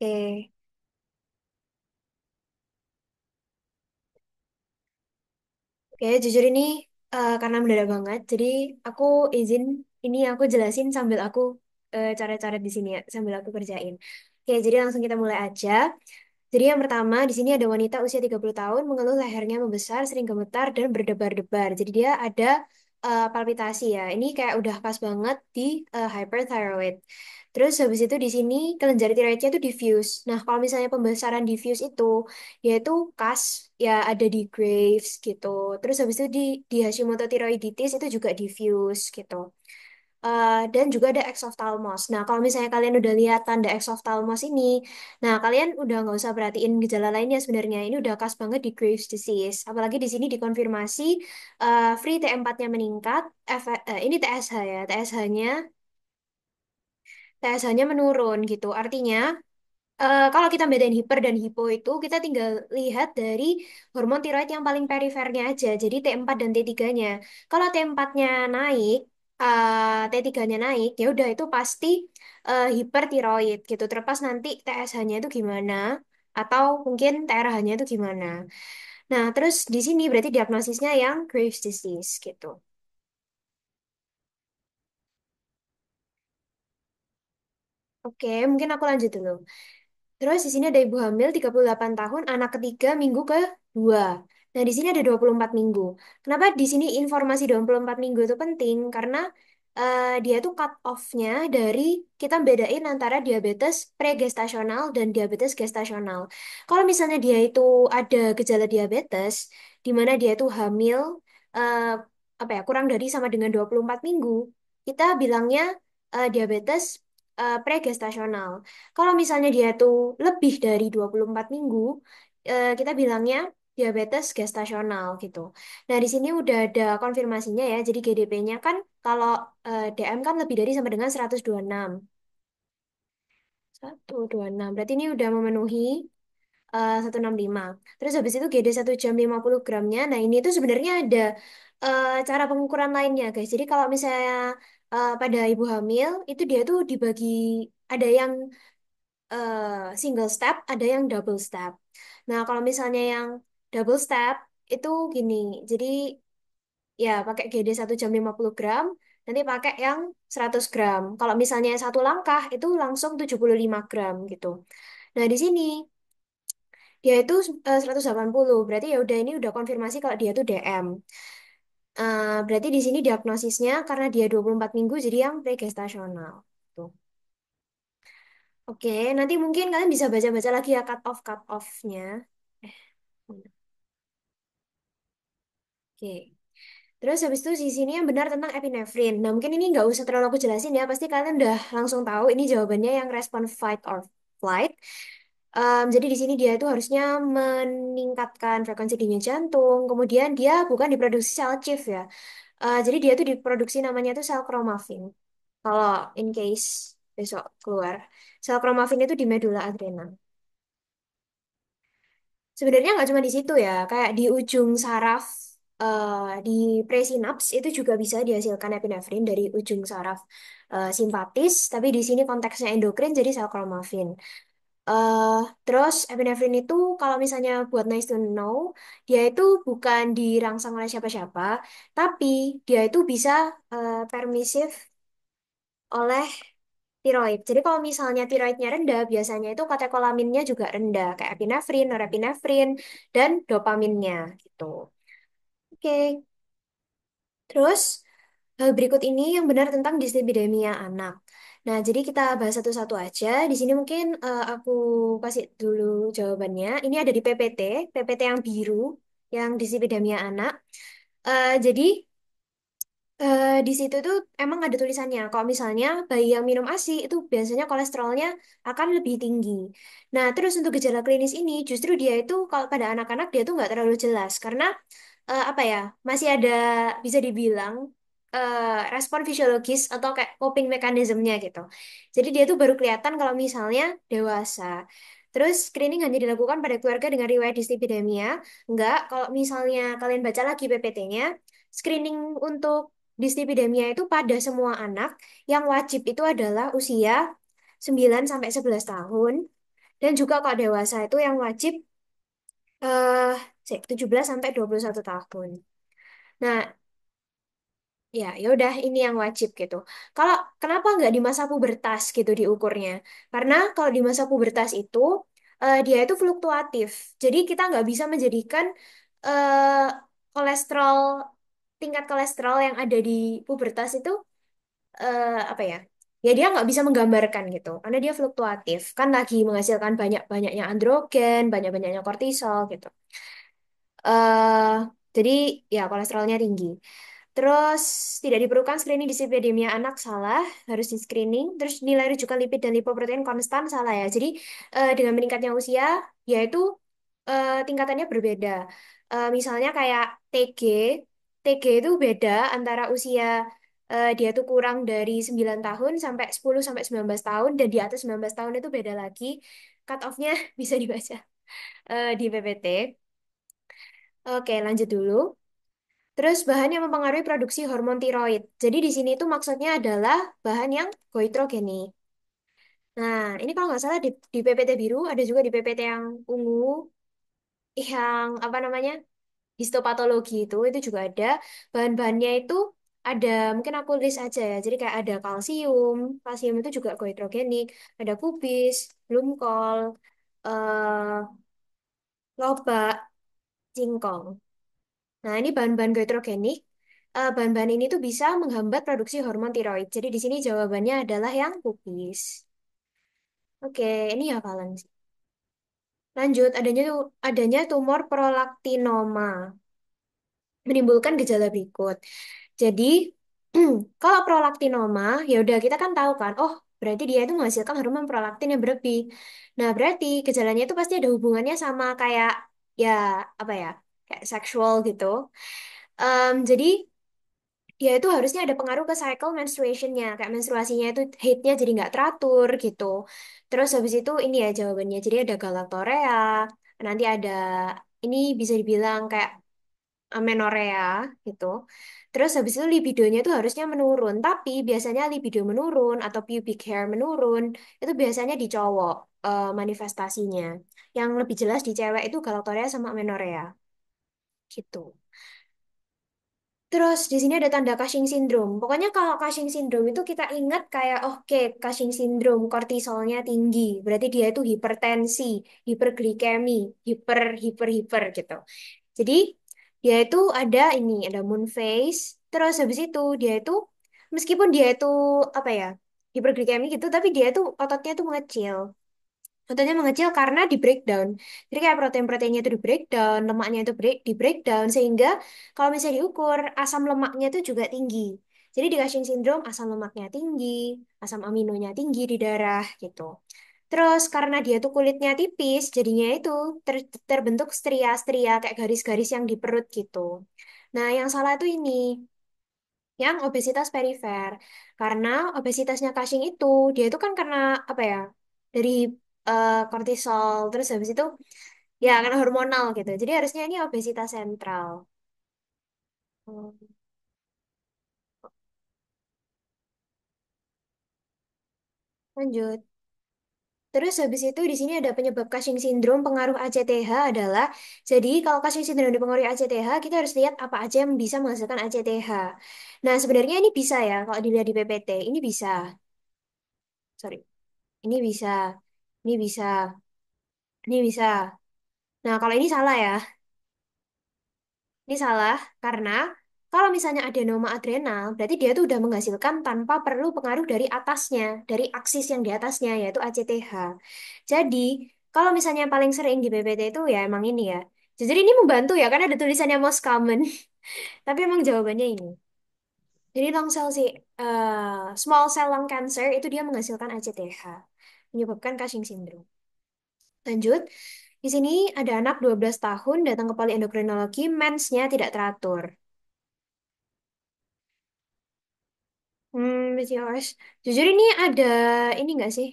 Oke, oke, jujur ini karena mendadak banget, jadi aku izin ini aku jelasin sambil aku coret-coret di sini ya, sambil aku kerjain. Oke, jadi langsung kita mulai aja. Jadi yang pertama, di sini ada wanita usia 30 tahun mengeluh lehernya membesar, sering gemetar, dan berdebar-debar. Jadi dia ada palpitasi ya. Ini kayak udah pas banget di hyperthyroid. Terus habis itu di sini kelenjar tiroidnya itu diffuse. Nah, kalau misalnya pembesaran diffuse itu, yaitu CAS, ya ada di Graves gitu. Terus habis itu di Hashimoto thyroiditis itu juga diffuse gitu. Dan juga ada exophthalmos. Nah, kalau misalnya kalian udah lihat tanda exophthalmos ini, nah kalian udah nggak usah perhatiin gejala lainnya sebenarnya. Ini udah khas banget di Graves' disease. Apalagi di sini dikonfirmasi free T4-nya meningkat, ini TSH ya, TSH-nya menurun gitu. Artinya kalau kita bedain hiper dan hipo itu, kita tinggal lihat dari hormon tiroid yang paling perifernya aja. Jadi T4 dan T3-nya. Kalau T4-nya naik, T3-nya naik, ya udah itu pasti hipertiroid gitu. Terlepas nanti TSH-nya itu gimana, atau mungkin TRH-nya itu gimana. Nah, terus di sini berarti diagnosisnya yang Graves' disease gitu. Oke, mungkin aku lanjut dulu. Terus di sini ada ibu hamil 38 tahun, anak ketiga minggu kedua. Nah, di sini ada 24 minggu. Kenapa di sini informasi 24 minggu itu penting? Karena dia tuh cut off-nya dari kita bedain antara diabetes pregestasional dan diabetes gestasional. Kalau misalnya dia itu ada gejala diabetes, di mana dia itu hamil eh, apa ya, kurang dari sama dengan 24 minggu, kita bilangnya diabetes pregestasional. Kalau misalnya dia tuh lebih dari 24 minggu, kita bilangnya diabetes gestasional gitu. Nah, di sini udah ada konfirmasinya ya. Jadi GDP-nya kan kalau DM kan lebih dari sama dengan 126. 126. Berarti ini udah memenuhi 165. Terus habis itu GD 1 jam 50 gramnya. Nah, ini tuh sebenarnya ada cara pengukuran lainnya, guys. Jadi kalau misalnya pada ibu hamil, itu dia tuh dibagi ada yang single step, ada yang double step. Nah, kalau misalnya yang double step itu gini, jadi ya pakai GD 1 jam 50 gram, nanti pakai yang 100 gram. Kalau misalnya satu langkah itu langsung 75 gram gitu. Nah, di sini dia itu 180, berarti ya udah ini udah konfirmasi kalau dia tuh DM. Berarti di sini diagnosisnya karena dia 24 minggu jadi yang pregestasional. Tuh. Oke, nanti mungkin kalian bisa baca-baca lagi ya cut off-nya. Eh, mana? Oke. Terus habis itu di sini yang benar tentang epinefrin. Nah, mungkin ini nggak usah terlalu aku jelasin ya. Pasti kalian udah langsung tahu ini jawabannya yang respon fight or flight. Jadi di sini dia itu harusnya meningkatkan frekuensi denyut jantung. Kemudian dia bukan diproduksi sel chief ya. Jadi dia itu diproduksi namanya itu sel kromafin. Kalau in case besok keluar. Sel kromafin itu di medula adrenal. Sebenarnya nggak cuma di situ ya, kayak di ujung saraf, di presinaps itu juga bisa dihasilkan epinefrin dari ujung saraf simpatis, tapi di sini konteksnya endokrin jadi sel kromafin. eh Terus epinefrin itu kalau misalnya buat nice to know, dia itu bukan dirangsang oleh siapa-siapa, tapi dia itu bisa permisif oleh tiroid. Jadi kalau misalnya tiroidnya rendah, biasanya itu katekolaminnya juga rendah, kayak epinefrin, norepinefrin, dan dopaminnya gitu. Oke, terus hal berikut ini yang benar tentang dislipidemia anak. Nah, jadi kita bahas satu-satu aja. Di sini mungkin aku kasih dulu jawabannya. Ini ada di PPT yang biru, yang dislipidemia anak. Jadi di situ tuh emang ada tulisannya. Kalau misalnya bayi yang minum ASI itu biasanya kolesterolnya akan lebih tinggi. Nah, terus untuk gejala klinis ini justru dia itu kalau pada anak-anak dia tuh nggak terlalu jelas karena apa ya masih ada bisa dibilang respon fisiologis atau kayak coping mekanismenya gitu. Jadi dia tuh baru kelihatan kalau misalnya dewasa. Terus screening hanya dilakukan pada keluarga dengan riwayat dislipidemia. Enggak, kalau misalnya kalian baca lagi PPT-nya, screening untuk dislipidemia itu pada semua anak yang wajib itu adalah usia 9 sampai 11 tahun Dan juga kalau dewasa itu yang wajib eh 17 sampai 21 tahun. Nah, ya, ya udah ini yang wajib gitu. Kalau kenapa nggak di masa pubertas gitu diukurnya? Karena kalau di masa pubertas itu dia itu fluktuatif. Jadi kita nggak bisa menjadikan eh, kolesterol tingkat kolesterol yang ada di pubertas itu apa ya? Ya dia nggak bisa menggambarkan gitu, karena dia fluktuatif. Kan lagi menghasilkan banyak-banyaknya androgen, banyak-banyaknya kortisol gitu. eh jadi ya kolesterolnya tinggi. Terus tidak diperlukan screening dislipidemia anak salah, harus di screening. Terus nilai rujukan lipid dan lipoprotein konstan salah ya. Jadi dengan meningkatnya usia, yaitu tingkatannya berbeda. Misalnya kayak TG, TG itu beda antara usia dia tuh kurang dari 9 tahun sampai 10 sampai 19 tahun dan di atas 19 tahun itu beda lagi. Cut off-nya bisa dibaca di PPT. Oke, lanjut dulu. Terus bahan yang mempengaruhi produksi hormon tiroid. Jadi di sini itu maksudnya adalah bahan yang goitrogenik. Nah, ini kalau nggak salah di PPT biru ada juga di PPT yang ungu, yang apa namanya histopatologi itu juga ada. Bahan-bahannya itu ada, mungkin aku list aja ya. Jadi kayak ada kalsium, kalsium itu juga goitrogenik, ada kubis, glumkol, eh, lobak, singkong. Nah, ini bahan-bahan goitrogenik. Bahan-bahan ini tuh bisa menghambat produksi hormon tiroid. Jadi di sini jawabannya adalah yang pupis. Oke, ini hafalan sih. Lanjut, adanya tumor prolaktinoma menimbulkan gejala berikut. Jadi, kalau prolaktinoma, ya udah kita kan tahu kan, oh berarti dia itu menghasilkan hormon prolaktin yang berlebih. Nah, berarti gejalanya itu pasti ada hubungannya sama kayak ya apa ya, kayak seksual gitu. Jadi dia itu harusnya ada pengaruh ke cycle menstruationnya, kayak menstruasinya itu haidnya jadi nggak teratur gitu. Terus habis itu ini ya jawabannya, jadi ada galaktorea, nanti ada ini bisa dibilang kayak amenorrea gitu. Terus habis itu libidonya itu harusnya menurun, tapi biasanya libido menurun atau pubic hair menurun itu biasanya di cowok manifestasinya. Yang lebih jelas di cewek itu galaktorea sama amenorrea gitu. Terus di sini ada tanda Cushing syndrome. Pokoknya kalau Cushing syndrome itu kita ingat kayak oke, Cushing syndrome kortisolnya tinggi, berarti dia itu hipertensi, hiperglikemi, hiper gitu. Jadi dia itu ada moon phase, terus habis itu dia itu meskipun dia itu apa ya, hiperglikemi gitu, tapi dia itu ototnya itu mengecil. Contohnya mengecil karena di breakdown. Jadi kayak protein-proteinnya itu di breakdown, lemaknya itu di breakdown sehingga kalau misalnya diukur asam lemaknya itu juga tinggi. Jadi di Cushing syndrome asam lemaknya tinggi, asam aminonya tinggi di darah gitu. Terus karena dia tuh kulitnya tipis, jadinya itu terbentuk stria-stria kayak garis-garis yang di perut gitu. Nah, yang salah itu ini yang obesitas perifer. Karena obesitasnya Cushing itu, dia itu kan karena apa ya? Dari kortisol, terus habis itu ya karena hormonal gitu. Jadi harusnya ini obesitas sentral. Hmm, Lanjut. Terus habis itu di sini ada penyebab Cushing syndrome pengaruh ACTH adalah jadi kalau Cushing syndrome dipengaruhi ACTH kita harus lihat apa aja yang bisa menghasilkan ACTH. Nah, sebenarnya ini bisa ya kalau dilihat di PPT. Ini bisa. Sorry. Ini bisa. Ini bisa. Ini bisa. Nah, kalau ini salah ya. Ini salah karena kalau misalnya adenoma adrenal, berarti dia tuh udah menghasilkan tanpa perlu pengaruh dari atasnya, dari aksis yang di atasnya, yaitu ACTH. Jadi, kalau misalnya yang paling sering di PPT itu ya emang ini ya. Jadi ini membantu ya, karena ada tulisannya most common. Tapi emang jawabannya ini. Jadi long cell si small cell lung cancer itu dia menghasilkan ACTH, menyebabkan Cushing syndrome. Lanjut, di sini ada anak 12 tahun datang ke poliendokrinologi, mensnya tidak teratur. PCOS. Jujur ini ada ini nggak sih?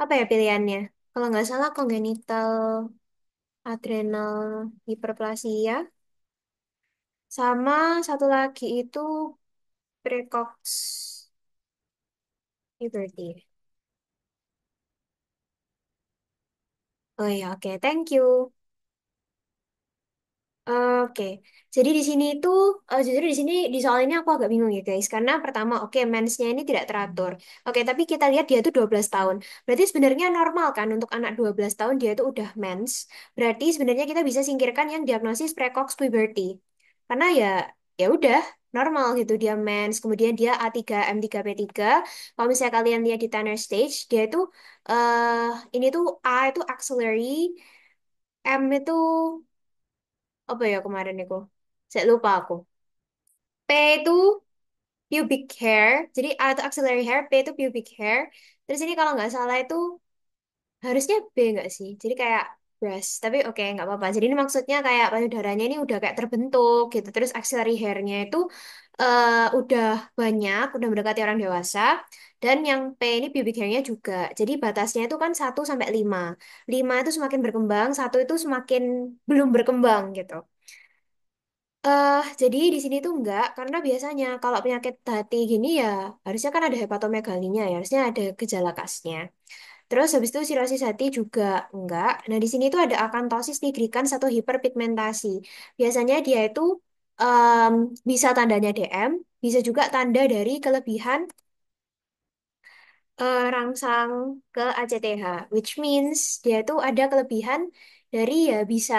Apa ya pilihannya? Kalau nggak salah congenital adrenal hiperplasia sama satu lagi itu precox puberty. Oh ya, oke, thank you. Oke, jadi di sini itu jujur di sini di soal ini aku agak bingung ya guys, karena pertama oke mensnya ini tidak teratur. Oke, tapi kita lihat dia itu 12 tahun. Berarti sebenarnya normal kan untuk anak 12 tahun dia itu udah mens. Berarti sebenarnya kita bisa singkirkan yang diagnosis precox puberty. Karena ya ya udah normal gitu dia mens, kemudian dia A3 M3P3. Kalau misalnya kalian lihat di Tanner stage, dia itu ini tuh A itu axillary, M itu apa ya kemarin itu? Saya lupa aku. P itu pubic hair. Jadi A itu axillary hair, P itu pubic hair. Terus ini kalau nggak salah itu harusnya B nggak sih? Jadi kayak breast. Tapi oke nggak apa-apa. Jadi ini maksudnya kayak payudaranya ini udah kayak terbentuk gitu. Terus axillary hairnya itu udah banyak, udah mendekati orang dewasa. Dan yang P ini pubic hairnya juga. Jadi batasnya itu kan 1 sampai 5. 5 itu semakin berkembang, 1 itu semakin belum berkembang gitu. Jadi di sini tuh enggak, karena biasanya kalau penyakit hati gini ya harusnya kan ada hepatomegalinnya ya, harusnya ada gejala kasnya. Terus habis itu sirosis hati juga enggak. Nah di sini tuh ada akantosis nigricans atau hiperpigmentasi. Biasanya dia itu em, bisa tandanya DM, bisa juga tanda dari kelebihan rangsang ke ACTH, which means dia itu ada kelebihan dari ya bisa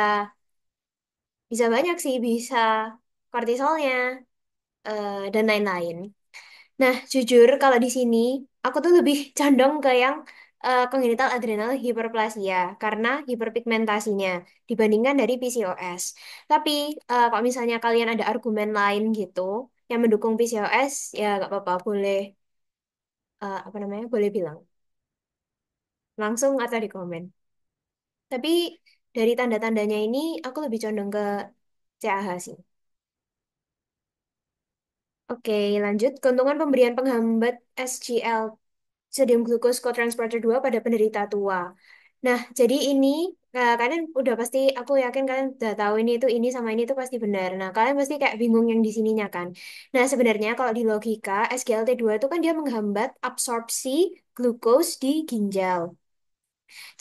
bisa banyak sih, bisa kortisolnya dan lain-lain. Nah, jujur kalau di sini aku tuh lebih condong ke yang congenital adrenal hyperplasia karena hiperpigmentasinya dibandingkan dari PCOS. Tapi kalau misalnya kalian ada argumen lain gitu yang mendukung PCOS, ya nggak apa-apa, boleh apa namanya, boleh bilang langsung atau di komen. Tapi dari tanda-tandanya ini aku lebih condong ke CAH sih. Oke, lanjut. Keuntungan pemberian penghambat SGL sodium glucose cotransporter 2 pada penderita tua. Nah, jadi ini kalian udah pasti, aku yakin kalian udah tahu ini sama ini itu pasti benar. Nah, kalian pasti kayak bingung yang di sininya kan. Nah, sebenarnya kalau di logika SGLT2 itu kan dia menghambat absorpsi glukos di ginjal.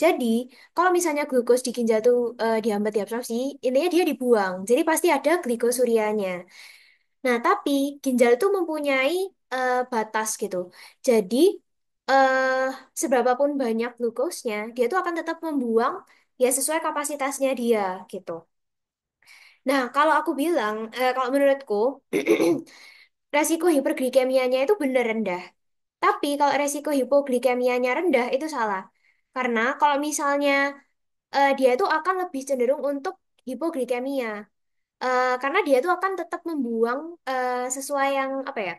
Jadi, kalau misalnya glukos di ginjal tuh dihambat diabsorpsi, intinya dia dibuang. Jadi pasti ada glikosurianya. Nah, tapi ginjal itu mempunyai batas gitu. Jadi, eh seberapapun banyak glukosnya, dia tuh akan tetap membuang ya sesuai kapasitasnya dia gitu. Nah, kalau aku bilang, kalau menurutku, resiko hiperglikemianya itu benar rendah. Tapi kalau resiko hipoglikemianya rendah itu salah. Karena kalau misalnya dia itu akan lebih cenderung untuk hipoglikemia. Karena dia itu akan tetap membuang sesuai yang apa ya?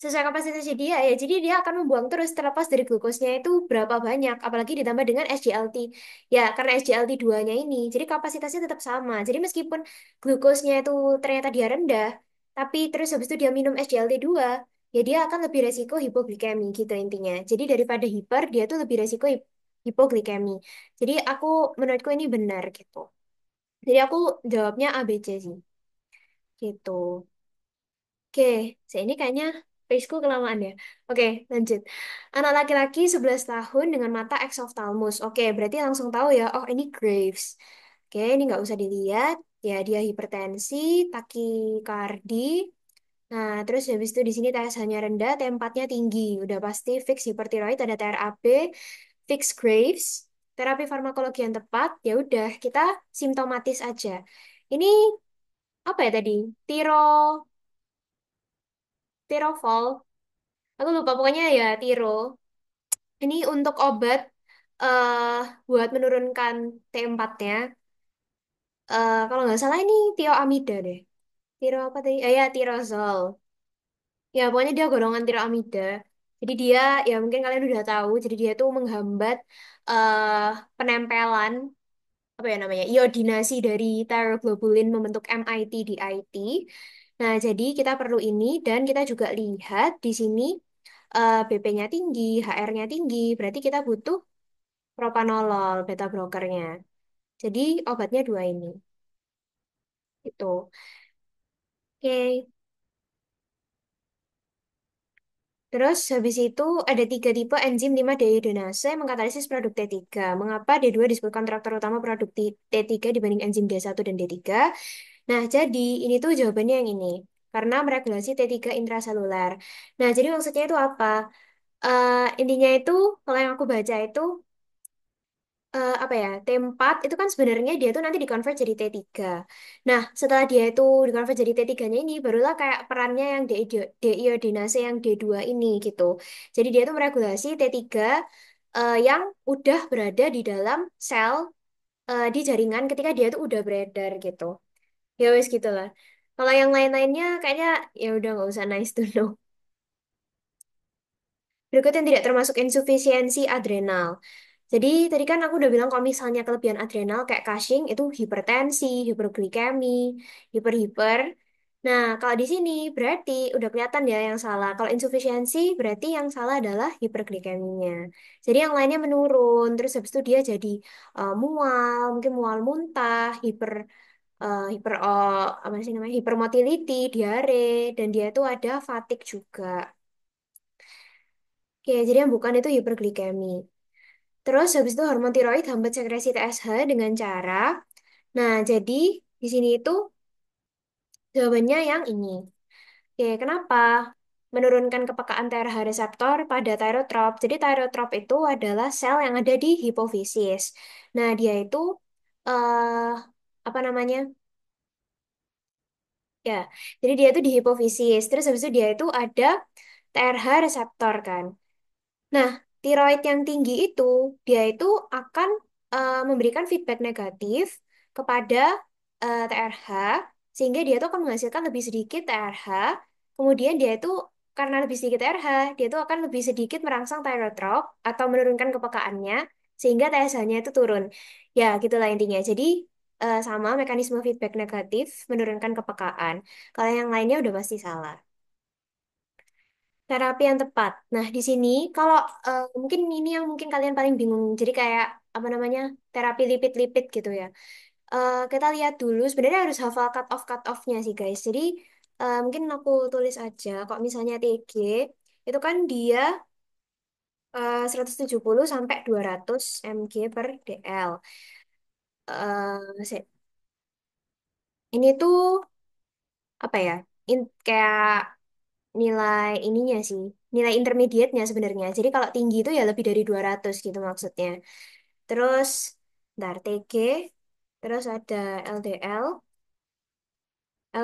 Sesuai kapasitasnya dia ya. Jadi dia akan membuang terus terlepas dari glukosnya itu berapa banyak. Apalagi ditambah dengan SGLT. Ya, karena SGLT2-nya ini. Jadi kapasitasnya tetap sama. Jadi meskipun glukosnya itu ternyata dia rendah, tapi terus habis itu dia minum SGLT2, ya dia akan lebih resiko hipoglikemi gitu intinya. Jadi daripada hiper, dia tuh lebih resiko hipoglikemi. Jadi menurutku ini benar gitu. Jadi aku jawabnya ABC sih. Gitu. Oke, saya ini kayaknya paceku kelamaan ya. Oke, lanjut. Anak laki-laki 11 tahun dengan mata exophthalmos. Oke, berarti langsung tahu ya, oh ini Graves. Oke, ini nggak usah dilihat. Ya, dia hipertensi, takikardi. Nah, terus habis itu di sini TSH-nya rendah, T4-nya tinggi. Udah pasti fix hipertiroid, ada TRAB, fix Graves, terapi farmakologi yang tepat. Ya udah, kita simptomatis aja. Ini apa ya tadi? Tiro Tirofol. Aku lupa pokoknya ya Tiro. Ini untuk obat eh buat menurunkan T4-nya. Kalau nggak salah ini tioamida deh. Tiro apa tadi? Ya tirozol. Ya pokoknya dia golongan tiroamida. Jadi dia ya mungkin kalian udah tahu. Jadi dia tuh menghambat eh penempelan apa ya namanya iodinasi dari thyroglobulin membentuk MIT di IT. Nah, jadi kita perlu ini dan kita juga lihat di sini BP-nya tinggi, HR-nya tinggi, berarti kita butuh propanolol, beta blokernya. Jadi obatnya dua ini. Itu. Oke. Terus habis itu ada tiga tipe enzim 5 dehidronase yang mengkatalisis produk T3. Mengapa D2 disebut kontraktor utama produk T3 dibanding enzim D1 dan D3? Nah, jadi ini tuh jawabannya yang ini. Karena meregulasi T3 intraseluler. Nah, jadi maksudnya itu apa? Intinya itu, kalau yang aku baca itu, apa ya, T4 itu kan sebenarnya dia tuh nanti dikonvert jadi T3. Nah, setelah dia itu dikonvert jadi T3-nya ini, barulah kayak perannya yang deiodinase yang D2 ini gitu. Jadi dia tuh meregulasi T3 yang udah berada di dalam sel di jaringan ketika dia tuh udah beredar gitu. Ya wes gitulah. Kalau yang lain-lainnya kayaknya ya udah nggak usah nice to know. Berikut yang tidak termasuk insufisiensi adrenal. Jadi tadi kan aku udah bilang kalau misalnya kelebihan adrenal kayak Cushing itu hipertensi, hiperglikemi, hiper-hiper. Nah, kalau di sini berarti udah kelihatan ya yang salah. Kalau insufisiensi berarti yang salah adalah hiperglikeminya. Jadi yang lainnya menurun, terus habis itu dia jadi mual, mungkin mual muntah, hiper apa sih namanya? Hipermotility, diare, dan dia itu ada fatigue juga. Oke, jadi yang bukan itu hiperglikemi. Terus habis itu hormon tiroid hambat sekresi TSH dengan cara, nah jadi di sini itu jawabannya yang ini. Oke, kenapa? Menurunkan kepekaan TRH reseptor pada thyrotrop. Jadi thyrotrop itu adalah sel yang ada di hipofisis. Nah, dia itu eh apa namanya? Ya, jadi dia itu di hipofisis. Terus habis itu dia itu ada TRH reseptor kan. Nah, tiroid yang tinggi itu, dia itu akan memberikan feedback negatif kepada TRH, sehingga dia itu akan menghasilkan lebih sedikit TRH, kemudian dia itu, karena lebih sedikit TRH, dia itu akan lebih sedikit merangsang thyrotrop atau menurunkan kepekaannya, sehingga TSH-nya itu turun. Ya, gitulah intinya. Jadi, sama mekanisme feedback negatif menurunkan kepekaan. Kalau yang lainnya udah pasti salah. Terapi yang tepat. Nah, di sini kalau mungkin ini yang mungkin kalian paling bingung. Jadi kayak apa namanya? Terapi lipid-lipid gitu ya. Kita lihat dulu sebenarnya harus hafal cut off-nya sih guys. Jadi mungkin aku tulis aja kok misalnya TG itu kan dia 170 sampai 200 mg per dl. Ini tuh apa ya? Kayak nilai ininya sih, nilai intermediate-nya sebenarnya. Jadi kalau tinggi itu ya lebih dari 200 gitu maksudnya. Terus, ntar TG, terus ada LDL.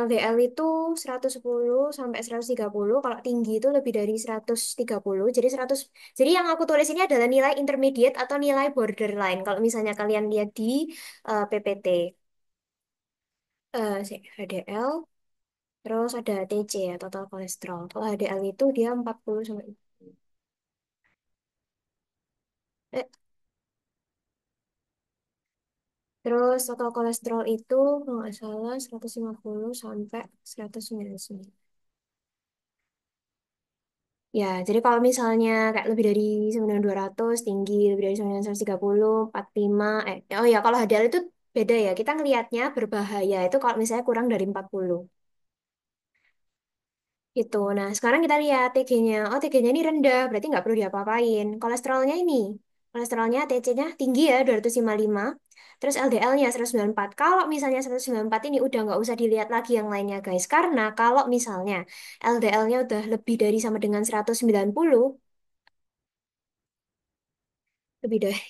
LDL itu 110 sampai 130, kalau tinggi itu lebih dari 130. Jadi 100, jadi yang aku tulis ini adalah nilai intermediate atau nilai borderline. Kalau misalnya kalian lihat di PPT. HDL, terus ada TC ya, total kolesterol. Kalau HDL itu dia 40 sampai. Eh, Terus total kolesterol itu kalau nggak salah 150 sampai 199. Ya, jadi kalau misalnya kayak lebih dari 9200 tinggi, lebih dari 9130, 45, oh ya kalau HDL itu beda ya. Kita ngelihatnya berbahaya itu kalau misalnya kurang dari 40. Gitu. Nah, sekarang kita lihat TG-nya. Oh, TG-nya ini rendah, berarti nggak perlu diapa-apain. Kolesterolnya ini, kolesterolnya TC-nya tinggi ya, 255. Terus LDL-nya 194. Kalau misalnya 194 ini udah nggak usah dilihat lagi yang lainnya, guys. Karena kalau misalnya LDL-nya udah lebih dari sama dengan 190, lebih dari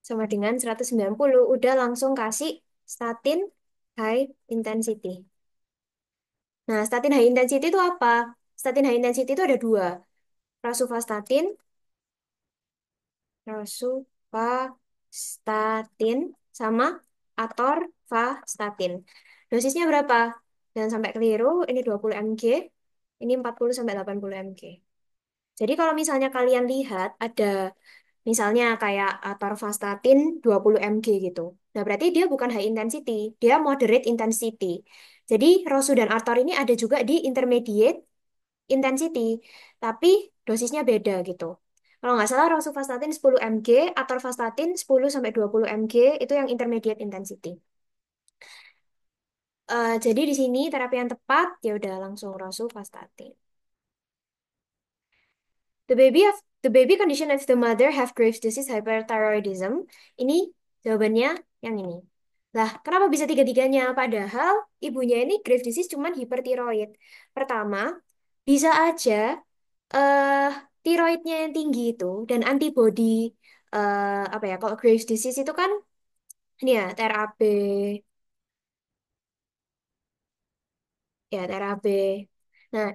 sama dengan 190, udah langsung kasih statin high intensity. Nah, statin high intensity itu apa? Statin high intensity itu ada dua. Rosuvastatin, rosuvastatin sama atorvastatin. Dosisnya berapa? Jangan sampai keliru, ini 20 mg, ini 40 sampai 80 mg. Jadi kalau misalnya kalian lihat ada misalnya kayak atorvastatin 20 mg gitu. Nah, berarti dia bukan high intensity, dia moderate intensity. Jadi rosu dan ator ini ada juga di intermediate intensity, tapi dosisnya beda gitu. Kalau nggak salah rosuvastatin 10 mg, atorvastatin 10 sampai 20 mg itu yang intermediate intensity. Jadi di sini terapi yang tepat ya udah langsung rosuvastatin. The baby condition of the mother have Graves' disease hyperthyroidism. Ini jawabannya yang ini. Lah, kenapa bisa tiga-tiganya? Padahal ibunya ini Graves' disease cuman hipertiroid. Pertama, bisa aja eh tiroidnya yang tinggi itu dan antibody apa ya? Kalau Graves' disease itu kan ini ya TRAB ya TRAB. Nah,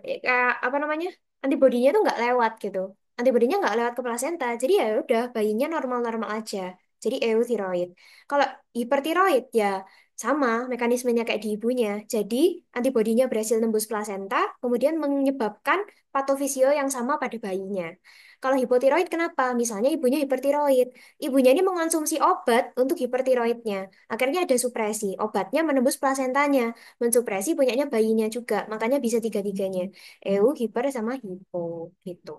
apa namanya? Antibodinya tuh nggak lewat gitu. Antibodinya nggak lewat ke plasenta. Jadi ya udah bayinya normal-normal aja. Jadi euthyroid. Kalau hipertiroid ya sama mekanismenya kayak di ibunya. Jadi antibodinya berhasil nembus plasenta, kemudian menyebabkan patofisio yang sama pada bayinya. Kalau hipotiroid kenapa? Misalnya ibunya hipertiroid. Ibunya ini mengonsumsi obat untuk hipertiroidnya. Akhirnya ada supresi. Obatnya menembus plasentanya mensupresi punyanya bayinya juga. Makanya bisa tiga-tiganya. Hiper sama hipo gitu.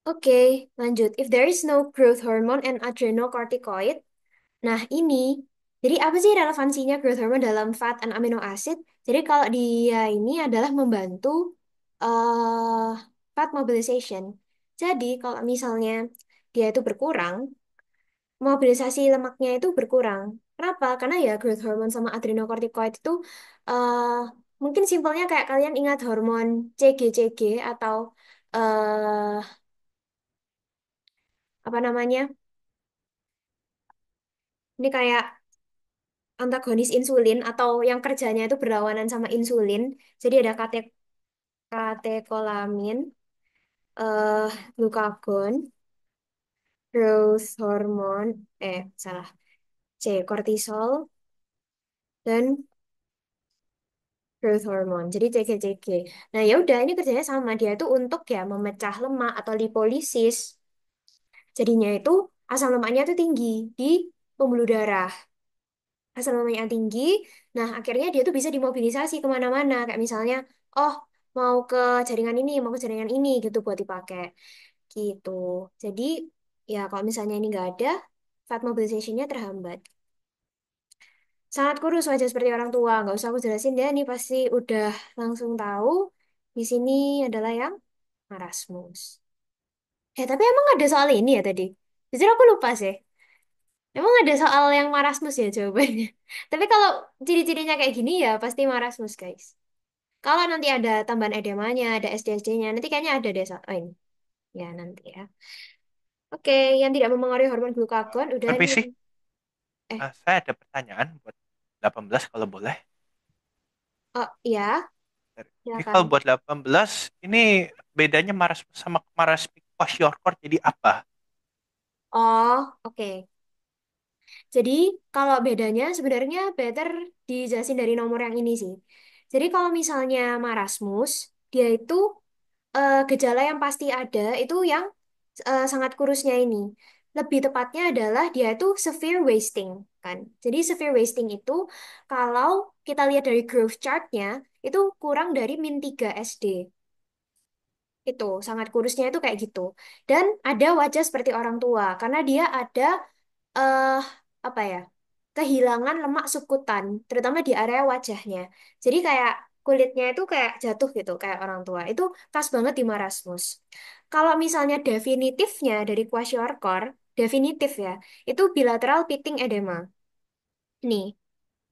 Oke, lanjut. If there is no growth hormone and adrenocorticoid, nah ini, jadi apa sih relevansinya growth hormone dalam fat and amino acid? Jadi kalau dia ini adalah membantu eh fat mobilization. Jadi kalau misalnya dia itu berkurang, mobilisasi lemaknya itu berkurang. Kenapa? Karena ya growth hormone sama adrenocorticoid itu eh mungkin simpelnya kayak kalian ingat hormon CGCG atau eh apa namanya? Ini kayak antagonis insulin atau yang kerjanya itu berlawanan sama insulin. Jadi ada katekolamin, eh glukagon, growth hormone, salah, kortisol dan growth hormone. Jadi CGCG. Nah, ya udah ini kerjanya sama. Dia itu untuk ya memecah lemak atau lipolisis. Jadinya itu asam lemaknya itu tinggi di pembuluh darah. Asam lemaknya yang tinggi. Nah, akhirnya dia tuh bisa dimobilisasi kemana-mana. Kayak misalnya, oh mau ke jaringan ini, mau ke jaringan ini gitu buat dipakai. Gitu. Jadi ya kalau misalnya ini nggak ada, fat mobilization-nya terhambat. Sangat kurus wajah seperti orang tua. Nggak usah aku jelasin dia nih pasti udah langsung tahu. Di sini adalah yang marasmus. Tapi emang ada soal ini ya tadi? Jujur aku lupa sih. Emang ada soal yang marasmus ya jawabannya. Tapi kalau ciri-cirinya kayak gini ya pasti marasmus guys. Kalau nanti ada tambahan edemanya, ada SDSD-nya, nanti kayaknya ada deh soal ini. Ya nanti ya. Oke, yang tidak memengaruhi hormon glukagon udah Tapi nih. sih, Eh, saya ada pertanyaan buat 18 kalau boleh. oh iya, Ini kalau silakan. buat 18, ini bedanya marasmus sama marasmic kwashiorkor jadi apa? Oh, oke. Jadi kalau bedanya sebenarnya better dijelasin dari nomor yang ini sih. Jadi kalau misalnya marasmus, dia itu gejala yang pasti ada itu yang sangat kurusnya ini. Lebih tepatnya adalah dia itu severe wasting kan. Jadi severe wasting itu kalau kita lihat dari growth chart-nya itu kurang dari -3 SD. Itu sangat kurusnya itu kayak gitu. Dan ada wajah seperti orang tua karena dia ada eh apa ya? Kehilangan lemak subkutan, terutama di area wajahnya. Jadi kayak kulitnya itu kayak jatuh gitu, kayak orang tua. Itu khas banget di marasmus. Kalau misalnya definitifnya dari kwashiorkor, definitif ya, itu bilateral pitting edema. Nih,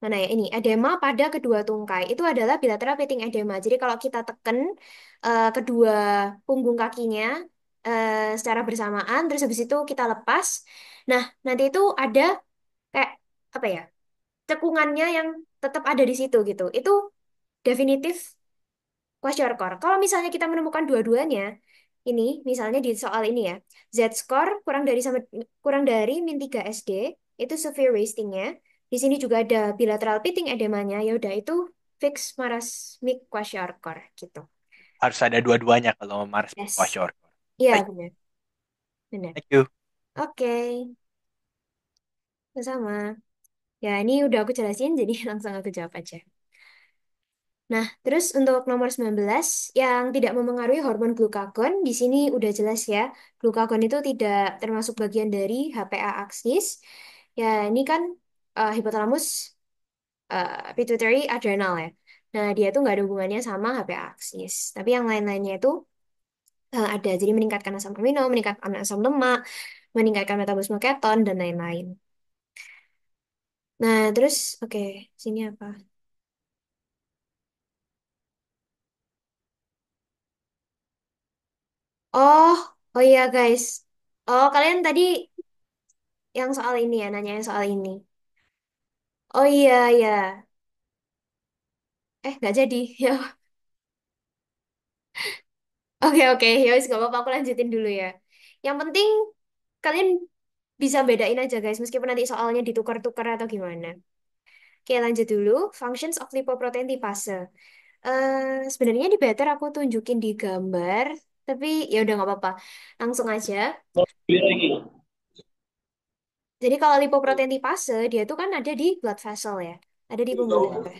mana ya ini? Edema pada kedua tungkai. Itu adalah bilateral pitting edema. Jadi kalau kita tekan kedua punggung kakinya secara bersamaan, terus habis itu kita lepas. Nah, nanti itu ada kayak apa ya? Cekungannya yang tetap ada di situ gitu. Itu definitif kwashiorkor. Kalau misalnya kita menemukan dua-duanya, ini misalnya di soal ini ya, Z-score kurang dari -3 SD, itu severe wasting-nya. Di sini juga ada bilateral pitting edemanya, ya udah itu fix marasmic kwashiorkor gitu. Harus ada dua-duanya kalau marasmic Yes. kwashiorkor. Iya Baik, benar, benar. thank you. Oke, sama. Ya ini udah aku jelasin, jadi langsung aku jawab aja. Nah, terus untuk nomor 19 yang tidak memengaruhi hormon glukagon, di sini udah jelas ya, glukagon itu tidak termasuk bagian dari HPA aksis. Ya, ini kan hipotalamus, pituitary adrenal ya. Nah, dia tuh nggak ada hubungannya sama HPA aksis. Tapi yang lain-lainnya itu ada. Jadi meningkatkan asam amino, meningkatkan asam lemak, meningkatkan metabolisme keton, dan lain-lain. Nah, terus, oke, sini apa? Oh, oh iya guys. Oh, kalian tadi yang soal ini ya, nanya yang soal ini. Oh iya, iya. Nggak jadi. Ya, oke, oke. Ya wis, nggak apa-apa, aku lanjutin dulu ya. Yang penting, kalian bisa bedain aja guys, meskipun nanti soalnya ditukar-tukar atau gimana. Oke, lanjut dulu. Functions of lipoprotein lipase. Sebenarnya di better aku tunjukin di gambar, tapi ya udah nggak apa-apa. Langsung aja. Jadi kalau lipoprotein lipase, dia tuh kan ada di blood vessel ya. Ada di pembuluh darah.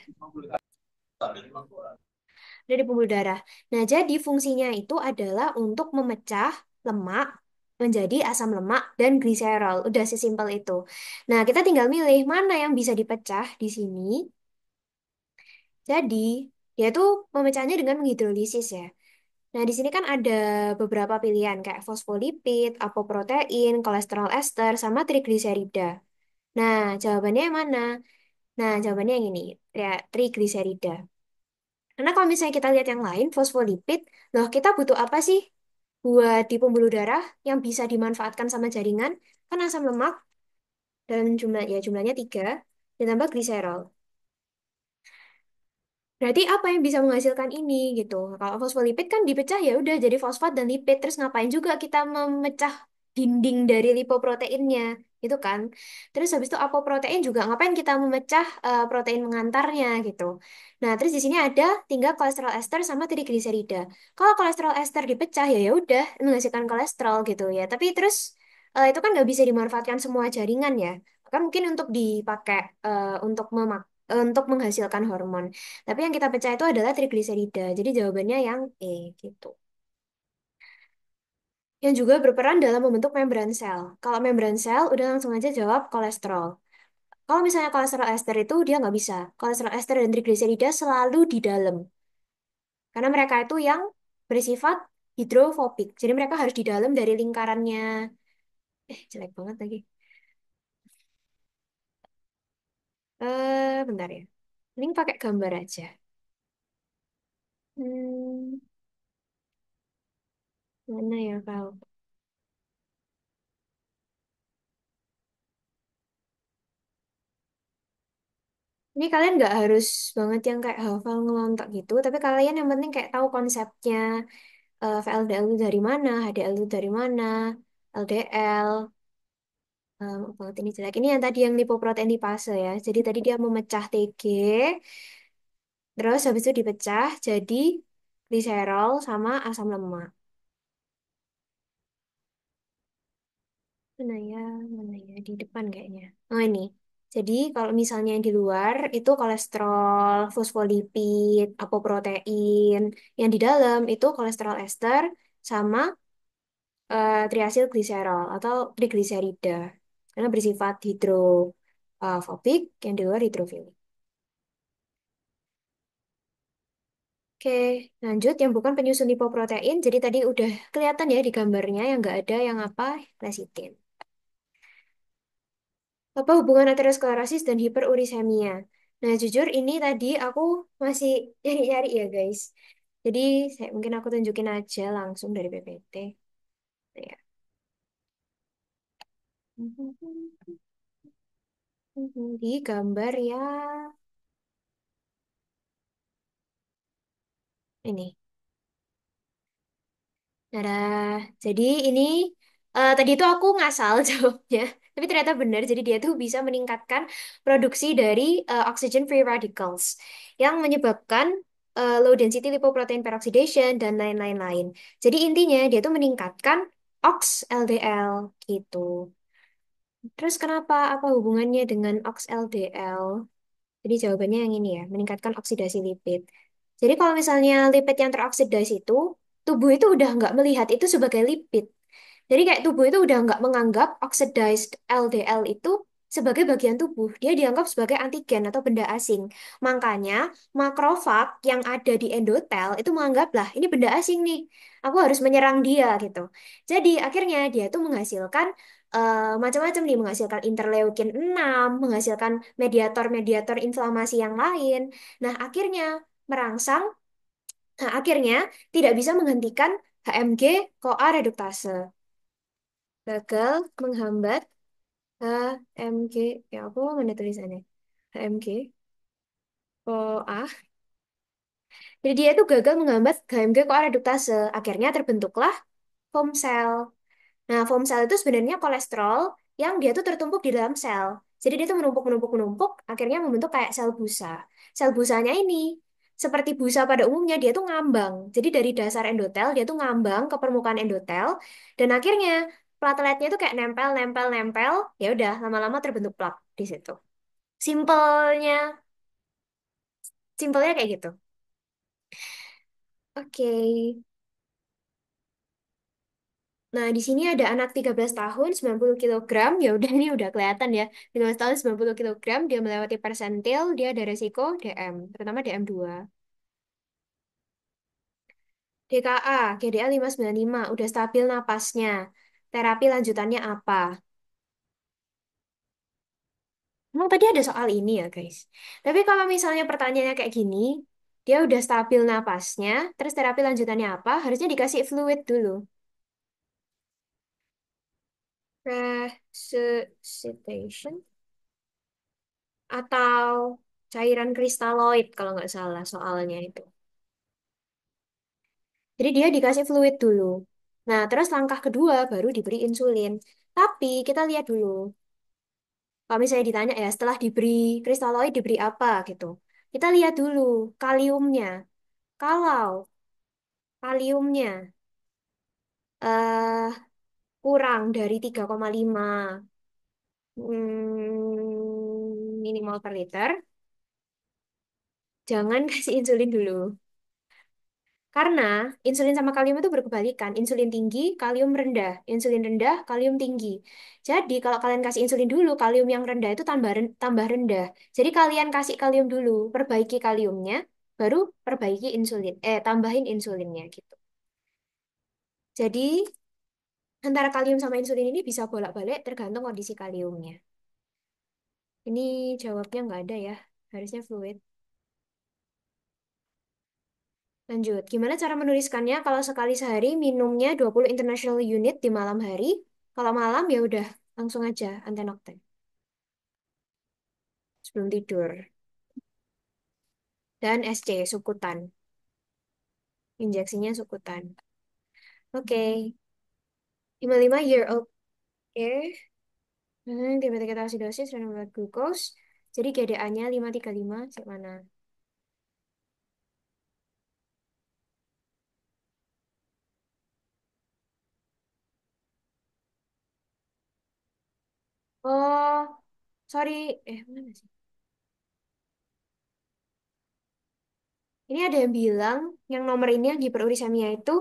Ada di pembuluh darah. Nah, jadi fungsinya itu adalah untuk memecah lemak menjadi asam lemak dan gliserol. Udah sesimpel itu. Nah, kita tinggal milih mana yang bisa dipecah di sini. Jadi, dia tuh memecahnya dengan menghidrolisis ya. Nah, di sini kan ada beberapa pilihan kayak fosfolipid, apoprotein, kolesterol ester, sama trigliserida. Nah, jawabannya yang mana? Nah, jawabannya yang ini, trigliserida. Karena kalau misalnya kita lihat yang lain, fosfolipid, loh kita butuh apa sih buat di pembuluh darah yang bisa dimanfaatkan sama jaringan? Kan asam lemak dalam jumlah ya jumlahnya 3 ditambah gliserol. Berarti apa yang bisa menghasilkan ini gitu? Kalau fosfolipid kan dipecah ya udah jadi fosfat dan lipid. Terus ngapain juga kita memecah dinding dari lipoproteinnya, gitu kan? Terus habis itu apoprotein juga ngapain kita memecah protein mengantarnya gitu. Nah, terus di sini ada tinggal kolesterol ester sama trigliserida. Kalau kolesterol ester dipecah ya ya udah menghasilkan kolesterol gitu ya. Tapi terus itu kan nggak bisa dimanfaatkan semua jaringan ya. Kan mungkin untuk dipakai untuk menghasilkan hormon. Tapi yang kita pecah itu adalah trigliserida. Jadi jawabannya yang E gitu. Yang juga berperan dalam membentuk membran sel. Kalau membran sel, udah langsung aja jawab kolesterol. Kalau misalnya kolesterol ester itu dia nggak bisa. Kolesterol ester dan trigliserida selalu di dalam. Karena mereka itu yang bersifat hidrofobik. Jadi mereka harus di dalam dari lingkarannya. Jelek banget lagi. Bentar ya. Ini pakai gambar aja. Hmm, mana ya kau? Ini kalian nggak harus banget yang kayak hafal ngelontok gitu, tapi kalian yang penting kayak tahu konsepnya VLDL itu dari mana, HDL itu dari mana, LDL, banget ini jelek. Ini yang tadi yang lipoprotein lipase ya. Jadi tadi dia memecah TG, terus habis itu dipecah jadi gliserol sama asam lemak. Mana ya, mana ya, di depan kayaknya. Oh ini. Jadi kalau misalnya yang di luar itu kolesterol, fosfolipid, apoprotein. Yang di dalam itu kolesterol ester sama triasil gliserol atau trigliserida. Karena bersifat hidrofobik, yang di luar hidrofilik. Oke, lanjut yang bukan penyusun lipoprotein. Jadi tadi udah kelihatan ya di gambarnya yang nggak ada yang apa, lecithin. Apa hubungan aterosklerosis dan hiperurisemia? Nah, jujur ini tadi aku masih nyari-nyari ya, guys. Jadi, mungkin aku tunjukin aja langsung dari PPT. Ya. Di gambar ya ini. Nah, jadi ini tadi itu aku ngasal jawabnya, tapi ternyata benar. Jadi dia tuh bisa meningkatkan produksi dari oxygen free radicals yang menyebabkan low density lipoprotein peroxidation dan lain-lain. Jadi intinya dia tuh meningkatkan OX LDL gitu. Terus kenapa apa hubungannya dengan OX LDL? Jadi jawabannya yang ini ya, meningkatkan oksidasi lipid. Jadi kalau misalnya lipid yang teroksidasi itu, tubuh itu udah nggak melihat itu sebagai lipid. Jadi kayak tubuh itu udah nggak menganggap oxidized LDL itu sebagai bagian tubuh. Dia dianggap sebagai antigen atau benda asing. Makanya makrofag yang ada di endotel itu menganggap lah ini benda asing nih. Aku harus menyerang dia gitu. Jadi akhirnya dia itu menghasilkan macam-macam nih, menghasilkan interleukin 6, menghasilkan mediator-mediator inflamasi yang lain. Nah, merangsang, akhirnya tidak bisa menghentikan HMG CoA reduktase. Gagal menghambat HMG, ya aku mana tulisannya? HMG CoA. Jadi dia itu gagal menghambat HMG CoA reduktase. Akhirnya terbentuklah foam cell. Nah, foam cell itu sebenarnya kolesterol yang dia tuh tertumpuk di dalam sel. Jadi dia tuh menumpuk, menumpuk, menumpuk, akhirnya membentuk kayak sel busa. Sel busanya ini, seperti busa pada umumnya, dia tuh ngambang. Jadi dari dasar endotel, dia tuh ngambang ke permukaan endotel, dan akhirnya plateletnya tuh kayak nempel, nempel, nempel. Ya udah, lama-lama terbentuk plak di situ. Simpelnya, simpelnya kayak gitu. Oke. Nah, di sini ada anak 13 tahun, 90 kilogram. Ya udah, ini udah kelihatan ya. 13 tahun, 90 kilogram. Dia melewati persentil, dia ada resiko DM, terutama DM2. DKA, GDA 595, udah stabil napasnya. Terapi lanjutannya apa? Emang tadi ada soal ini ya, guys. Tapi kalau misalnya pertanyaannya kayak gini, dia udah stabil napasnya, terus terapi lanjutannya apa? Harusnya dikasih fluid dulu. Resuscitation atau cairan kristaloid kalau nggak salah soalnya itu. Jadi dia dikasih fluid dulu. Nah, terus langkah kedua baru diberi insulin. Tapi kita lihat dulu. Kalau misalnya ditanya ya, setelah diberi kristaloid diberi apa gitu. Kita lihat dulu kaliumnya. Kalau kaliumnya eh kurang dari 3,5 minimal per liter, jangan kasih insulin dulu. Karena insulin sama kalium itu berkebalikan. Insulin tinggi, kalium rendah. Insulin rendah, kalium tinggi. Jadi kalau kalian kasih insulin dulu, kalium yang rendah itu tambah rendah. Jadi kalian kasih kalium dulu, perbaiki kaliumnya, baru perbaiki insulin. Tambahin insulinnya gitu. Jadi antara kalium sama insulin ini bisa bolak-balik tergantung kondisi kaliumnya. Ini jawabnya nggak ada ya. Harusnya fluid. Lanjut, gimana cara menuliskannya kalau sekali sehari minumnya 20 international unit di malam hari? Kalau malam ya udah langsung aja antenokten sebelum tidur. Dan SC, sukutan. Injeksinya sukutan. Oke, 55 year old. Oke. Diabetes ketoasidosis, renal blood glucose. Jadi GDA-nya 535, cek mana? Oh, sorry. Mana sih? Ini ada yang bilang yang nomor ini yang hiperurisemia itu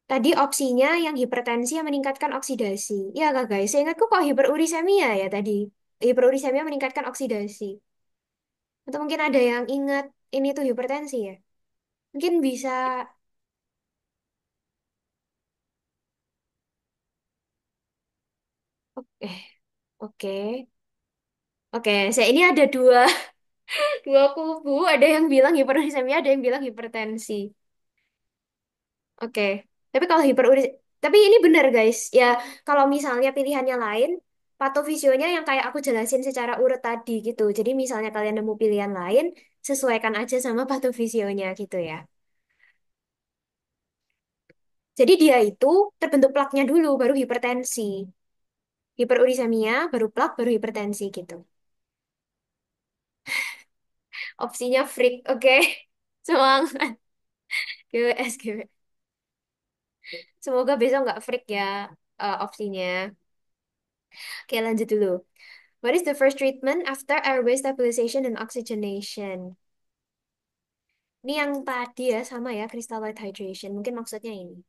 tadi opsinya yang hipertensi yang meningkatkan oksidasi. Iya kak guys, saya ingatku kok hiperurisemia ya tadi. Hiperurisemia meningkatkan oksidasi. Atau mungkin ada yang ingat ini tuh hipertensi ya. Mungkin bisa, oke, oke, oke. Saya ini ada dua kubu. Ada yang bilang hiperurisemia, ada yang bilang hipertensi. Oke. Tapi kalau tapi ini benar guys. Ya, kalau misalnya pilihannya lain, patofisionya yang kayak aku jelasin secara urut tadi gitu. Jadi misalnya kalian nemu pilihan lain, sesuaikan aja sama patofisionya gitu ya. Jadi dia itu terbentuk plaknya dulu, baru hipertensi. Hiperurisemia, baru plak, baru hipertensi gitu. Opsinya freak, oke. Semangat. GWS, GWS. Semoga besok nggak freak ya opsinya. Oke, lanjut dulu. What is the first treatment after airway stabilization and oxygenation? Ini yang tadi ya, sama ya, crystalloid hydration. Mungkin maksudnya ini.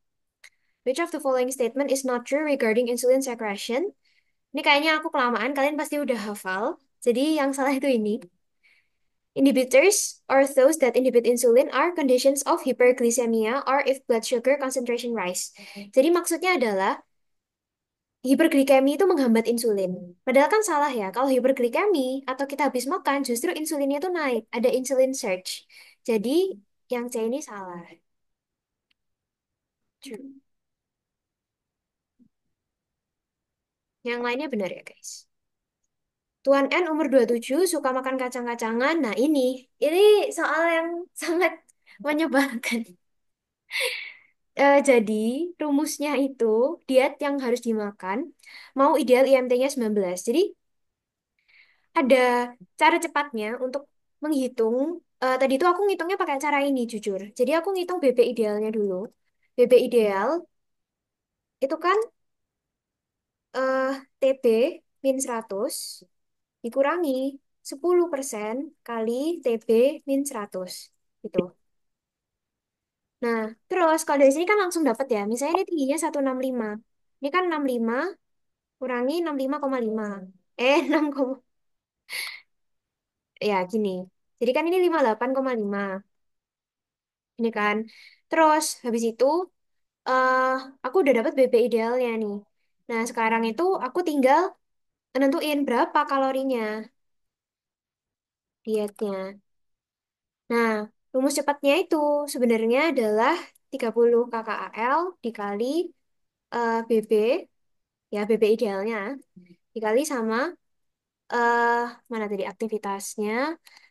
Which of the following statement is not true regarding insulin secretion? Ini kayaknya aku kelamaan, kalian pasti udah hafal. Jadi yang salah itu ini. Inhibitors or those that inhibit insulin are conditions of hyperglycemia or if blood sugar concentration rise. Jadi maksudnya adalah hiperglikemi itu menghambat insulin. Padahal kan salah ya. Kalau hiperglikemi atau kita habis makan justru insulinnya itu naik, ada insulin surge. Jadi yang C ini salah. True. Yang lainnya benar ya guys. Tuan N umur 27 suka makan kacang-kacangan. Nah ini soal yang sangat menyebalkan. Jadi, rumusnya itu diet yang harus dimakan mau ideal IMT-nya 19. Jadi, ada cara cepatnya untuk menghitung. Tadi itu aku ngitungnya pakai cara ini, jujur. Jadi, aku ngitung BB idealnya dulu. BB ideal itu kan eh, TB min 100 dikurangi 10% kali TB min 100. Gitu. Nah, terus kalau dari sini kan langsung dapat ya. Misalnya ini tingginya 165. Ini kan 65 kurangi 65,5. 6, ya gini. Jadi kan ini 58,5. Ini kan. Terus habis itu eh aku udah dapat BB idealnya nih. Nah, sekarang itu aku tinggal nentuin berapa kalorinya dietnya. Nah, rumus cepatnya itu sebenarnya adalah 30 kcal dikali BB, ya BB idealnya, dikali sama eh mana tadi aktivitasnya?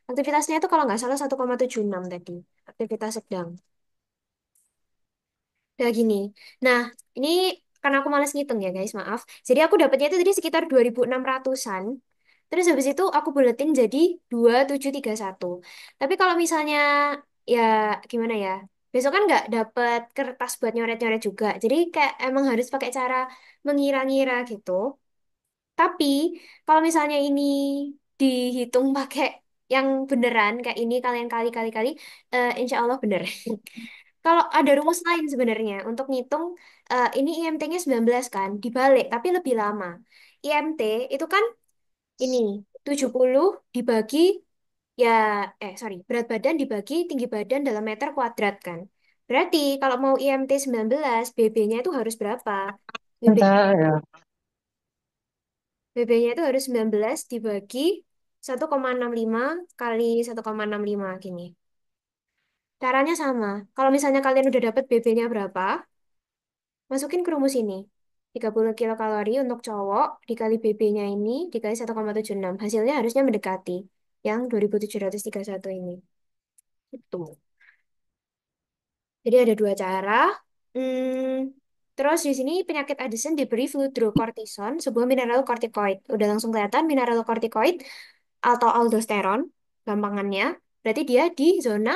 Aktivitasnya itu kalau nggak salah 1,76 tadi. Aktivitas sedang. Nah gini. Nah, ini karena aku males ngitung ya guys, maaf. Jadi aku dapatnya itu tadi sekitar 2.600-an. Terus habis itu aku buletin jadi 2731. Tapi kalau misalnya ya gimana ya? Besok kan nggak dapet kertas buat nyoret-nyoret juga. Jadi kayak emang harus pakai cara mengira-ngira gitu. Tapi kalau misalnya ini dihitung pakai yang beneran kayak ini kalian kali-kali-kali, insya Allah bener. Kalau ada rumus lain sebenarnya untuk ngitung ini IMT-nya 19 kan, dibalik tapi lebih lama. IMT itu kan ini 70 dibagi ya sorry, berat badan dibagi tinggi badan dalam meter kuadrat kan. Berarti kalau mau IMT 19, BB-nya itu harus berapa? BB Entah ya. BB-nya itu harus 19 dibagi 1,65 kali 1,65 gini. Caranya sama. Kalau misalnya kalian udah dapat BB-nya berapa, masukin ke rumus ini. 30 kilokalori untuk cowok dikali BB-nya ini dikali 1,76. Hasilnya harusnya mendekati yang 2731 ini. Itu. Jadi ada dua cara. Terus di sini penyakit Addison diberi fludrocortisone, sebuah mineral kortikoid. Udah langsung kelihatan mineral kortikoid atau aldosteron, gampangannya. Berarti dia di zona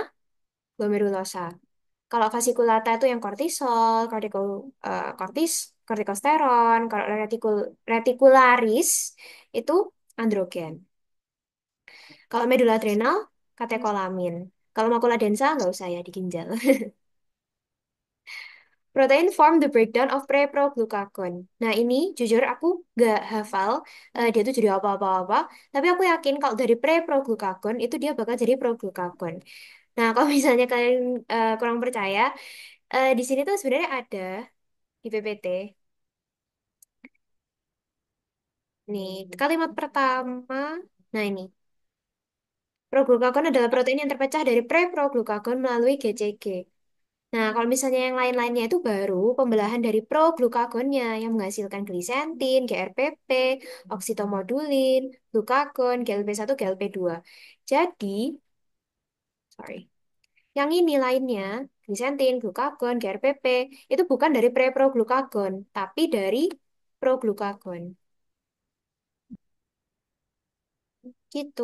glomerulosa. Kalau fasciculata itu yang kortisol, kortikosteron, kalau retikularis itu androgen. Kalau medula adrenal, katekolamin. Kalau makula densa nggak usah ya di ginjal. Protein form the breakdown of pre-proglucagon. Nah ini jujur aku nggak hafal dia tuh jadi apa-apa-apa. Tapi aku yakin kalau dari pre-proglucagon itu dia bakal jadi proglucagon. Nah kalau misalnya kalian kurang percaya, di sini tuh sebenarnya ada di PPT. Nih, kalimat pertama. Nah, ini. Proglukagon adalah protein yang terpecah dari pre-proglukagon melalui GCG. Nah, kalau misalnya yang lain-lainnya itu baru pembelahan dari proglukagonnya yang menghasilkan glisentin, GRPP, oksitomodulin, glukagon, GLP-1, GLP-2. Jadi, sorry. Yang ini lainnya, glisentin, glukagon, GRPP, itu bukan dari pre-proglukagon, tapi dari proglukagon. Gitu.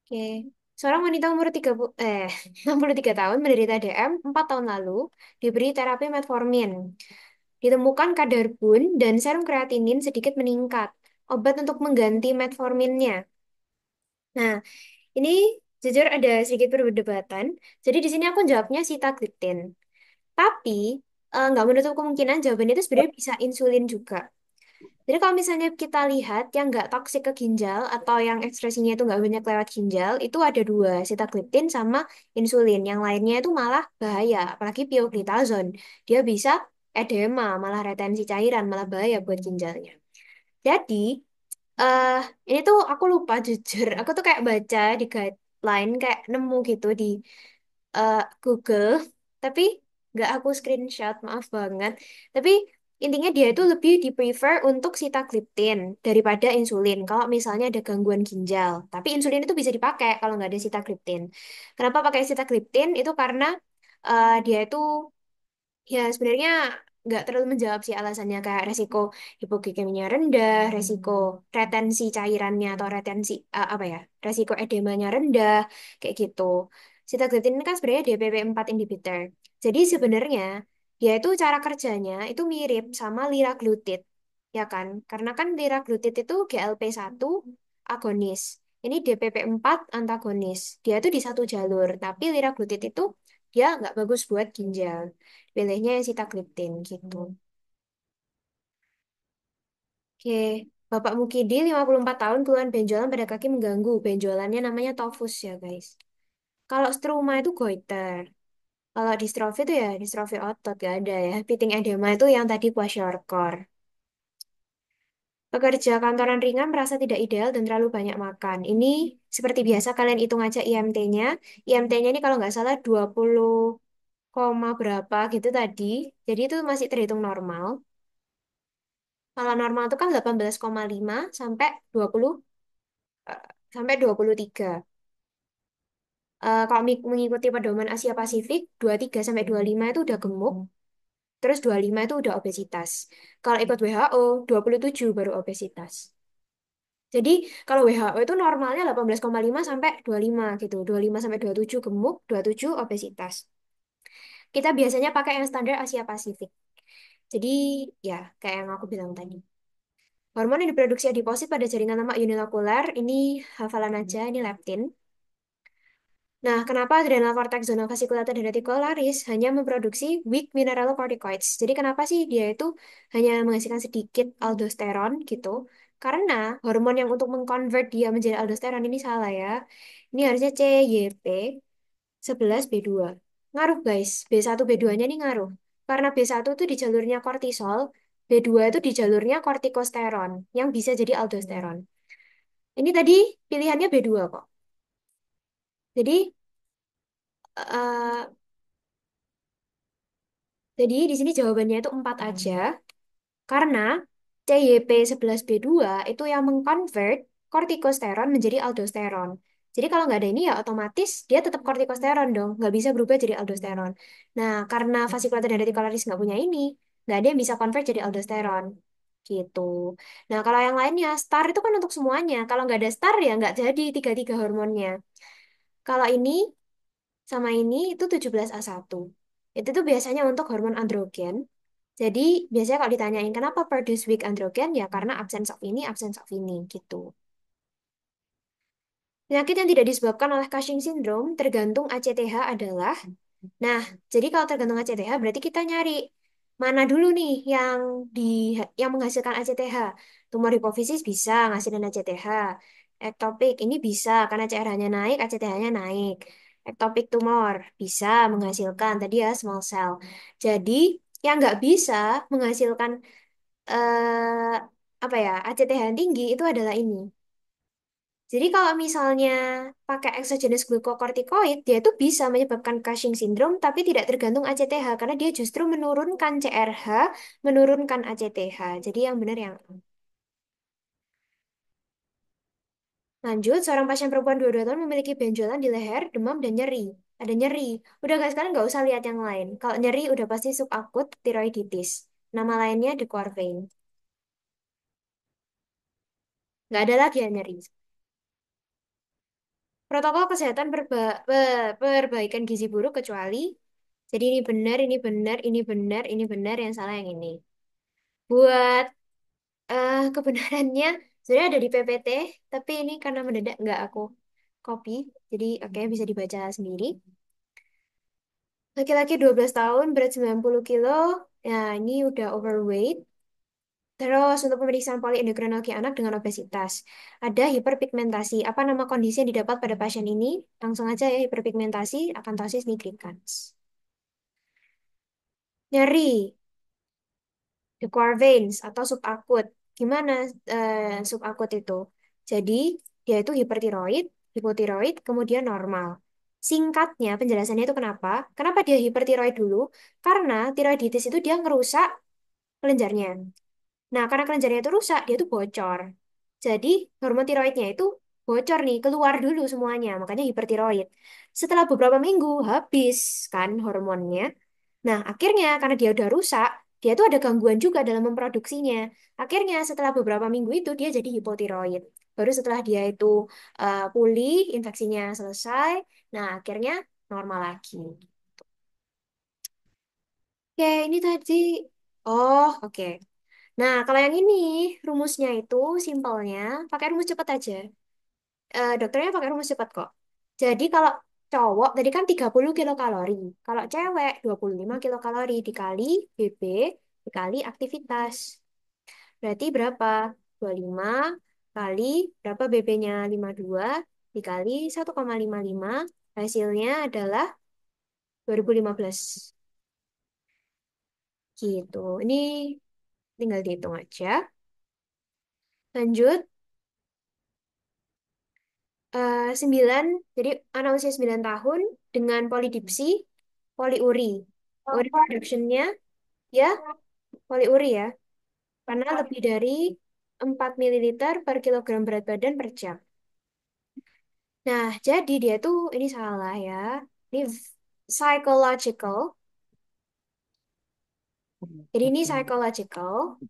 Oke. Seorang wanita umur 63 tahun menderita DM 4 tahun lalu diberi terapi metformin. Ditemukan kadar bun dan serum kreatinin sedikit meningkat. Obat untuk mengganti metforminnya. Nah, ini jujur ada sedikit perdebatan. Jadi di sini aku jawabnya sitagliptin. Tapi nggak menutup kemungkinan jawabannya itu sebenarnya bisa insulin juga. Jadi kalau misalnya kita lihat yang nggak toksik ke ginjal atau yang ekspresinya itu nggak banyak lewat ginjal, itu ada dua, sitagliptin sama insulin. Yang lainnya itu malah bahaya, apalagi pioglitazone. Dia bisa edema, malah retensi cairan, malah bahaya buat ginjalnya. Jadi, eh ini tuh aku lupa jujur. Aku tuh kayak baca di guideline, kayak nemu gitu di Google, tapi nggak aku screenshot, maaf banget. Tapi intinya dia itu lebih di prefer untuk sitagliptin daripada insulin. Kalau misalnya ada gangguan ginjal, tapi insulin itu bisa dipakai kalau nggak ada sitagliptin. Kenapa pakai sitagliptin? Itu karena dia itu ya sebenarnya nggak terlalu menjawab sih alasannya kayak resiko hipoglikeminya rendah, resiko retensi cairannya atau retensi apa ya, resiko edemanya rendah, kayak gitu. Sitagliptin ini kan sebenarnya DPP-4 inhibitor. Jadi sebenarnya dia itu cara kerjanya itu mirip sama liraglutid, ya kan? Karena kan liraglutid itu GLP-1 agonis. Ini DPP-4 antagonis. Dia itu di satu jalur, tapi liraglutid itu dia nggak bagus buat ginjal. Pilihnya yang sitagliptin gitu. Oke, Bapak Mukidi 54 tahun keluhan benjolan pada kaki mengganggu. Benjolannya namanya tofus ya guys. Kalau struma itu goiter. Kalau distrofi itu ya distrofi otot gak ada ya. Pitting edema itu yang tadi kwashiorkor. Pekerja kantoran ringan merasa tidak ideal dan terlalu banyak makan. Ini seperti biasa kalian hitung aja IMT-nya. IMT-nya ini kalau nggak salah 20 koma berapa gitu tadi. Jadi itu masih terhitung normal. Kalau normal itu kan 18,5 sampai 20 eh, sampai 23. Kalau mengikuti pedoman Asia Pasifik, 23 sampai 25 itu udah gemuk, terus 25 itu udah obesitas. Kalau ikut WHO, 27 baru obesitas. Jadi kalau WHO itu normalnya 18,5 sampai 25 gitu. 25 sampai 27 gemuk, 27 obesitas. Kita biasanya pakai yang standar Asia Pasifik. Jadi ya kayak yang aku bilang tadi. Hormon yang diproduksi adiposit pada jaringan lemak unilokular, ini hafalan aja, ini leptin. Nah, kenapa adrenal cortex zona fasciculata dan reticularis hanya memproduksi weak mineralocorticoids? Jadi kenapa sih dia itu hanya menghasilkan sedikit aldosteron gitu? Karena hormon yang untuk mengkonvert dia menjadi aldosteron ini salah ya. Ini harusnya CYP11B2. Ngaruh guys, B1 B2-nya ini ngaruh. Karena B1 itu di jalurnya kortisol, B2 itu di jalurnya kortikosteron yang bisa jadi aldosteron. Ini tadi pilihannya B2 kok. Jadi eh, jadi di sini jawabannya itu 4 aja. Karena CYP11B2 itu yang mengkonvert kortikosteron menjadi aldosteron. Jadi kalau nggak ada ini ya otomatis dia tetap kortikosteron dong, nggak bisa berubah jadi aldosteron. Nah, karena fasciculator dan reticularis nggak punya ini, nggak ada yang bisa convert jadi aldosteron. Gitu. Nah, kalau yang lainnya, STAR itu kan untuk semuanya. Kalau nggak ada STAR ya nggak jadi tiga-tiga hormonnya. Kalau ini sama ini itu 17A1. Itu tuh biasanya untuk hormon androgen. Jadi biasanya kalau ditanyain kenapa produce weak androgen ya karena absence of ini gitu. Penyakit yang tidak disebabkan oleh Cushing syndrome tergantung ACTH adalah. Nah, jadi kalau tergantung ACTH berarti kita nyari mana dulu nih di yang menghasilkan ACTH. Tumor hipofisis bisa ngasilin ACTH. Ektopik ini bisa karena CRH-nya naik, ACTH-nya naik. Ektopik tumor bisa menghasilkan tadi ya small cell. Jadi yang nggak bisa menghasilkan eh apa ya ACTH yang tinggi itu adalah ini. Jadi kalau misalnya pakai exogenous glucocorticoid, dia itu bisa menyebabkan Cushing syndrome, tapi tidak tergantung ACTH karena dia justru menurunkan CRH, menurunkan ACTH. Jadi yang benar yang lanjut, seorang pasien perempuan 22 tahun memiliki benjolan di leher, demam dan nyeri. Ada nyeri. Udah guys, kalian nggak usah lihat yang lain. Kalau nyeri udah pasti subakut tiroiditis. Nama lainnya de Quervain. Nggak ada lagi yang nyeri. Protokol kesehatan perbaikan gizi buruk kecuali jadi ini benar, ini benar, ini benar, ini benar, yang salah yang ini. Buat kebenarannya sebenarnya ada di PPT, tapi ini karena mendadak nggak aku copy, jadi oke bisa dibaca sendiri. Laki-laki 12 tahun, berat 90 kilo, ya ini udah overweight. Terus untuk pemeriksaan poliendokrinologi anak dengan obesitas, ada hiperpigmentasi. Apa nama kondisi yang didapat pada pasien ini? Langsung aja ya, hiperpigmentasi, akanthosis nigricans. Nyeri, the Quervains atau subakut. Gimana subakut itu? Jadi dia itu hipertiroid, hipotiroid, kemudian normal. Singkatnya penjelasannya itu kenapa? Kenapa dia hipertiroid dulu? Karena tiroiditis itu dia ngerusak kelenjarnya. Nah, karena kelenjarnya itu rusak, dia itu bocor. Jadi, hormon tiroidnya itu bocor nih, keluar dulu semuanya, makanya hipertiroid. Setelah beberapa minggu, habis kan hormonnya. Nah, akhirnya karena dia udah rusak, dia tuh ada gangguan juga dalam memproduksinya. Akhirnya setelah beberapa minggu itu, dia jadi hipotiroid. Baru setelah dia itu pulih, infeksinya selesai, nah akhirnya normal lagi. Oke, ini tadi. Oh, oke. Nah, kalau yang ini, rumusnya itu simpelnya, pakai rumus cepat aja. Dokternya pakai rumus cepat kok. Jadi kalau cowok, tadi kan 30 kilokalori. Kalau cewek, 25 kilokalori dikali BB, dikali aktivitas. Berarti berapa? 25 kali, berapa BB-nya? 52, dikali 1,55. Hasilnya adalah 2015. Gitu. Ini tinggal dihitung aja. Lanjut. 9, jadi anak usia 9 tahun dengan polidipsi, poliuri. Uri production-nya ya poliuri ya, karena lebih dari 4 mililiter per kilogram berat badan per jam. Nah, jadi dia tuh ini salah ya. Ini psychological. Jadi ini psychological.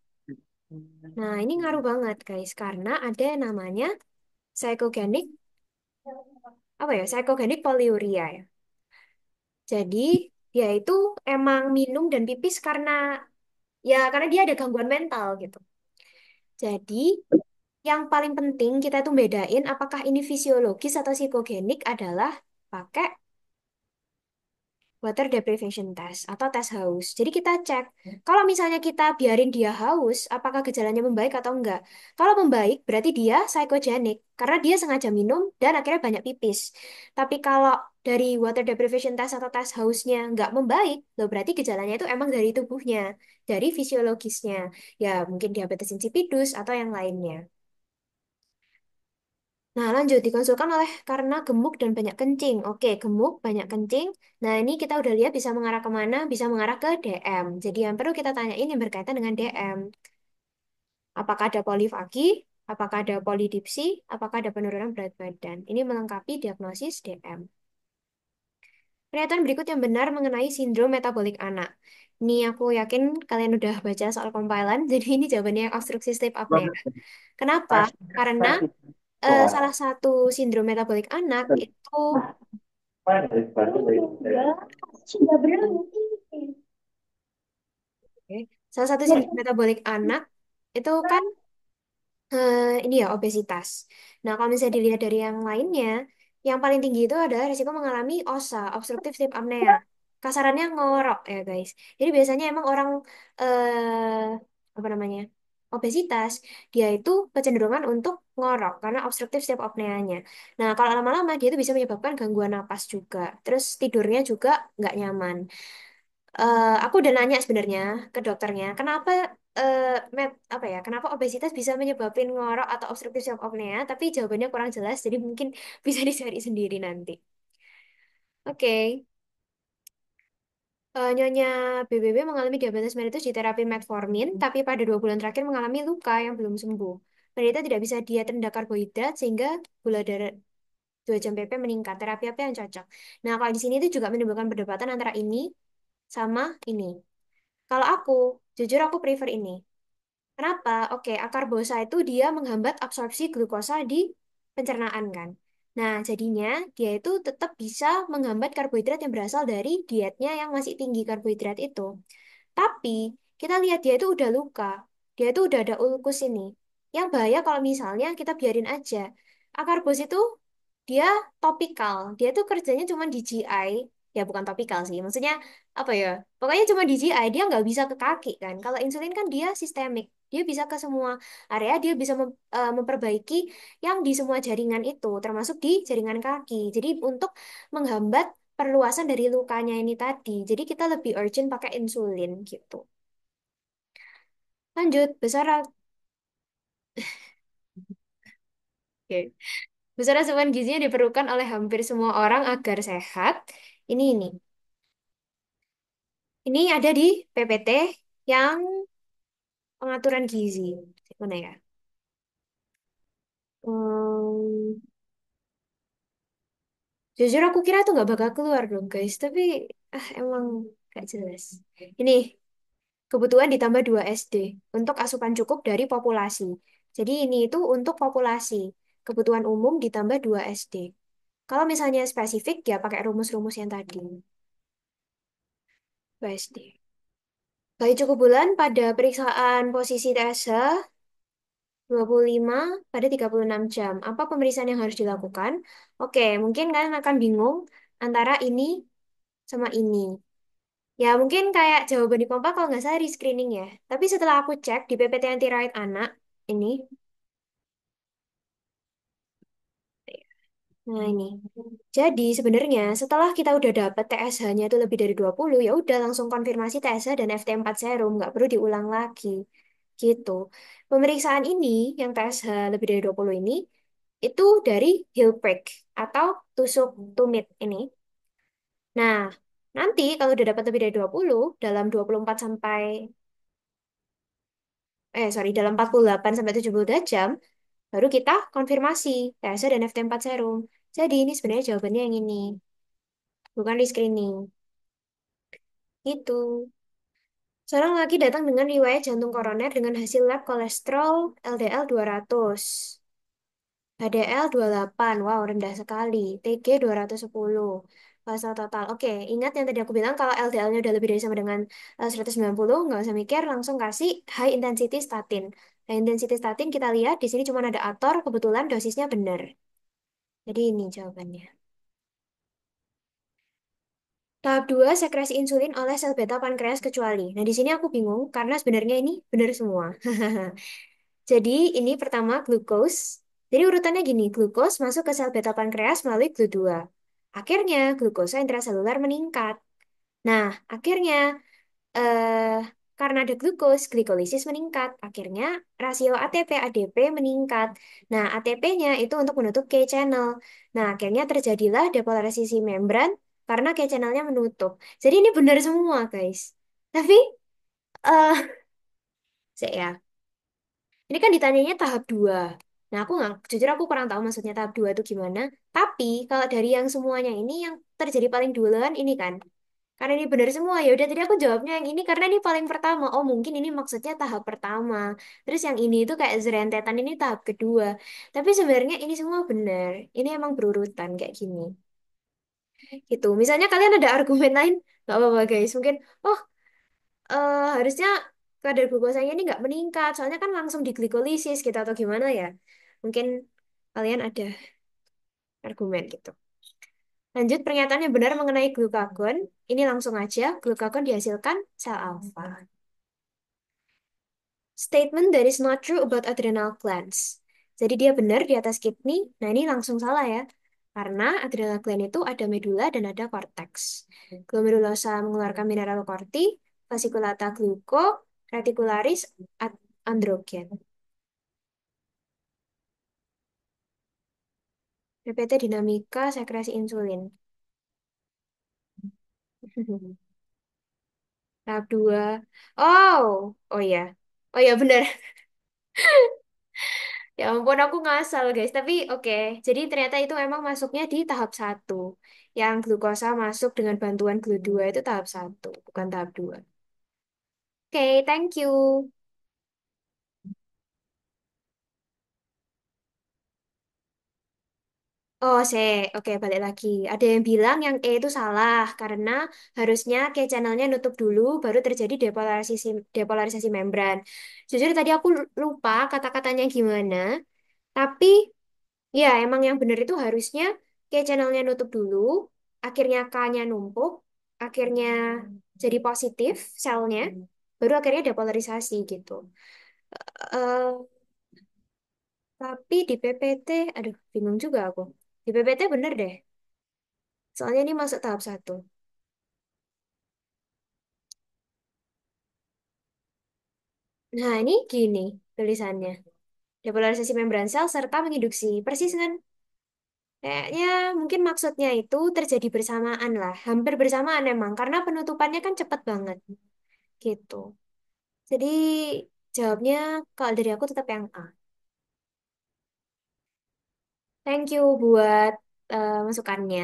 Nah, ini ngaruh banget guys, karena ada yang namanya psychogenic, apa ya, psychogenic poliuria ya. Jadi dia itu emang minum dan pipis karena dia ada gangguan mental gitu. Jadi yang paling penting kita tuh bedain apakah ini fisiologis atau psikogenik adalah pakai water deprivation test atau tes haus. Jadi kita cek, kalau misalnya kita biarin dia haus, apakah gejalanya membaik atau enggak? Kalau membaik, berarti dia psychogenic, karena dia sengaja minum dan akhirnya banyak pipis. Tapi kalau dari water deprivation test atau tes hausnya enggak membaik, loh berarti gejalanya itu emang dari tubuhnya, dari fisiologisnya. Ya mungkin diabetes insipidus atau yang lainnya. Nah, lanjut dikonsulkan oleh karena gemuk dan banyak kencing. Oke, gemuk, banyak kencing. Nah, ini kita udah lihat bisa mengarah kemana? Bisa mengarah ke DM. Jadi yang perlu kita tanyain yang berkaitan dengan DM. Apakah ada polifagi? Apakah ada polidipsi? Apakah ada penurunan berat badan? Ini melengkapi diagnosis DM. Pernyataan berikut yang benar mengenai sindrom metabolik anak. Ini aku yakin kalian udah baca soal compilan, jadi ini jawabannya yang obstruksi sleep apnea. Kenapa? Karena salah satu sindrom metabolik anak itu oke, salah satu sindrom metabolik anak itu kan ini ya obesitas. Nah, kalau misalnya dilihat dari yang lainnya, yang paling tinggi itu adalah risiko mengalami OSA, obstructive sleep apnea. Kasarannya ngorok ya, guys. Jadi biasanya emang orang apa namanya? Obesitas, dia itu kecenderungan untuk ngorok karena obstruktif sleep apnea-nya. Nah, kalau lama-lama dia itu bisa menyebabkan gangguan napas juga. Terus tidurnya juga nggak nyaman. Aku udah nanya sebenarnya ke dokternya, kenapa eh, apa ya, kenapa obesitas bisa menyebabkan ngorok atau obstruktif sleep apnea, tapi jawabannya kurang jelas, jadi mungkin bisa dicari sendiri nanti. Oke. Nyonya BBB mengalami diabetes mellitus di terapi metformin, tapi pada 2 bulan terakhir mengalami luka yang belum sembuh. Penderita tidak bisa diet rendah karbohidrat sehingga gula darah 2 jam PP meningkat. Terapi apa yang cocok? Nah, kalau di sini itu juga menimbulkan perdebatan antara ini sama ini. Kalau aku, jujur aku prefer ini. Kenapa? Oke, akar bosa itu dia menghambat absorpsi glukosa di pencernaan kan. Nah, jadinya dia itu tetap bisa menghambat karbohidrat yang berasal dari dietnya yang masih tinggi karbohidrat itu. Tapi kita lihat dia itu udah luka. Dia itu udah ada ulkus ini. Yang bahaya kalau misalnya kita biarin aja. Akar bos itu dia topikal. Dia tuh kerjanya cuma di GI. Ya bukan topikal sih. Maksudnya apa ya? Pokoknya cuma di GI. Dia nggak bisa ke kaki kan. Kalau insulin kan dia sistemik. Dia bisa ke semua area, dia bisa memperbaiki yang di semua jaringan itu, termasuk di jaringan kaki. Jadi untuk menghambat perluasan dari lukanya ini tadi. Jadi kita lebih urgent pakai insulin gitu. Lanjut, oke. Besar asupan gizinya diperlukan oleh hampir semua orang agar sehat. Ini. Ini ada di PPT yang pengaturan gizi. Mana ya? Hmm, jujur aku kira tuh nggak bakal keluar dong guys, tapi emang gak jelas. Ini kebutuhan ditambah 2 SD untuk asupan cukup dari populasi. Jadi ini itu untuk populasi. Kebutuhan umum ditambah 2 SD. Kalau misalnya spesifik ya pakai rumus-rumus yang tadi. 2 SD. Bayi cukup bulan pada periksaan posisi TSH 25 pada 36 jam. Apa pemeriksaan yang harus dilakukan? Oke, mungkin kalian akan bingung antara ini sama ini. Ya, mungkin kayak jawaban di Kompa kalau nggak salah di screening ya. Tapi setelah aku cek di PPT anti raid anak, ini, nah ini. Jadi sebenarnya setelah kita udah dapet TSH-nya itu lebih dari 20, ya udah langsung konfirmasi TSH dan FT4 serum, nggak perlu diulang lagi. Gitu. Pemeriksaan ini, yang TSH lebih dari 20 ini, itu dari heel prick atau tusuk tumit ini. Nah, nanti kalau udah dapat lebih dari 20 dalam 24 sampai dalam 48 sampai 72 jam baru kita konfirmasi TSH dan FT4 serum. Jadi ini sebenarnya jawabannya yang ini, bukan di screening. Itu. Seorang lagi datang dengan riwayat jantung koroner dengan hasil lab kolesterol LDL 200. HDL 28, wow rendah sekali. TG 210. Pasal total. Oke, ingat yang tadi aku bilang kalau LDL-nya udah lebih dari sama dengan 190, nggak usah mikir, langsung kasih high intensity statin. High intensity statin kita lihat di sini cuma ada ator, kebetulan dosisnya benar. Jadi ini jawabannya. Tahap 2 sekresi insulin oleh sel beta pankreas kecuali. Nah, di sini aku bingung karena sebenarnya ini benar semua. Jadi ini pertama glukos. Jadi urutannya gini, glukos masuk ke sel beta pankreas melalui GLU2. Akhirnya glukosa intraseluler meningkat. Nah, akhirnya eh, karena ada glukos, glikolisis meningkat. Akhirnya rasio ATP-ADP meningkat. Nah, ATP-nya itu untuk menutup K-channel. Nah, akhirnya terjadilah depolarisasi membran karena K-channelnya menutup. Jadi ini benar semua, guys. Tapi, eh ya. Ini kan ditanyanya tahap 2. Nah, aku nggak, jujur aku kurang tahu maksudnya tahap 2 itu gimana. Tapi, kalau dari yang semuanya ini, yang terjadi paling duluan ini kan. Karena ini benar semua, ya udah tadi aku jawabnya yang ini karena ini paling pertama. Oh, mungkin ini maksudnya tahap pertama. Terus yang ini itu kayak zerentetan ini tahap kedua. Tapi sebenarnya ini semua benar. Ini emang berurutan kayak gini. Gitu. Misalnya kalian ada argumen lain, nggak apa-apa guys. Mungkin, oh harusnya kadar glukosanya ini nggak meningkat, soalnya kan langsung diglikolisis gitu atau gimana ya. Mungkin kalian ada argumen gitu. Lanjut pernyataan yang benar mengenai glukagon. Ini langsung aja, glukagon dihasilkan sel alfa. Statement that is not true about adrenal glands. Jadi dia benar di atas kidney. Nah ini langsung salah ya. Karena adrenal gland itu ada medula dan ada cortex. Glomerulosa mengeluarkan mineral korti, fasciculata gluco, reticularis androgen. PPT dinamika sekresi insulin. Tahap 2. Oh, oh iya. Oh iya benar. Ya ampun aku ngasal guys. Tapi oke. Jadi ternyata itu memang masuknya di tahap 1. Yang glukosa masuk dengan bantuan GLU2 itu tahap 1, bukan tahap 2. Oke, thank you. Oh, oke balik lagi. Ada yang bilang yang E itu salah karena harusnya K channelnya nutup dulu baru terjadi depolarisasi membran. Jujur tadi aku lupa kata-katanya gimana, tapi ya emang yang benar itu harusnya K channelnya nutup dulu, akhirnya K-nya numpuk, akhirnya jadi positif selnya, baru akhirnya depolarisasi gitu. Eh, tapi di PPT, aduh, bingung juga aku. Di PPT bener deh. Soalnya ini masuk tahap satu. Nah, ini gini tulisannya. Depolarisasi membran sel serta menginduksi. Persis kan? Kayaknya mungkin maksudnya itu terjadi bersamaan lah. Hampir bersamaan emang. Karena penutupannya kan cepet banget. Gitu. Jadi jawabnya kalau dari aku tetap yang A. Thank you buat masukannya.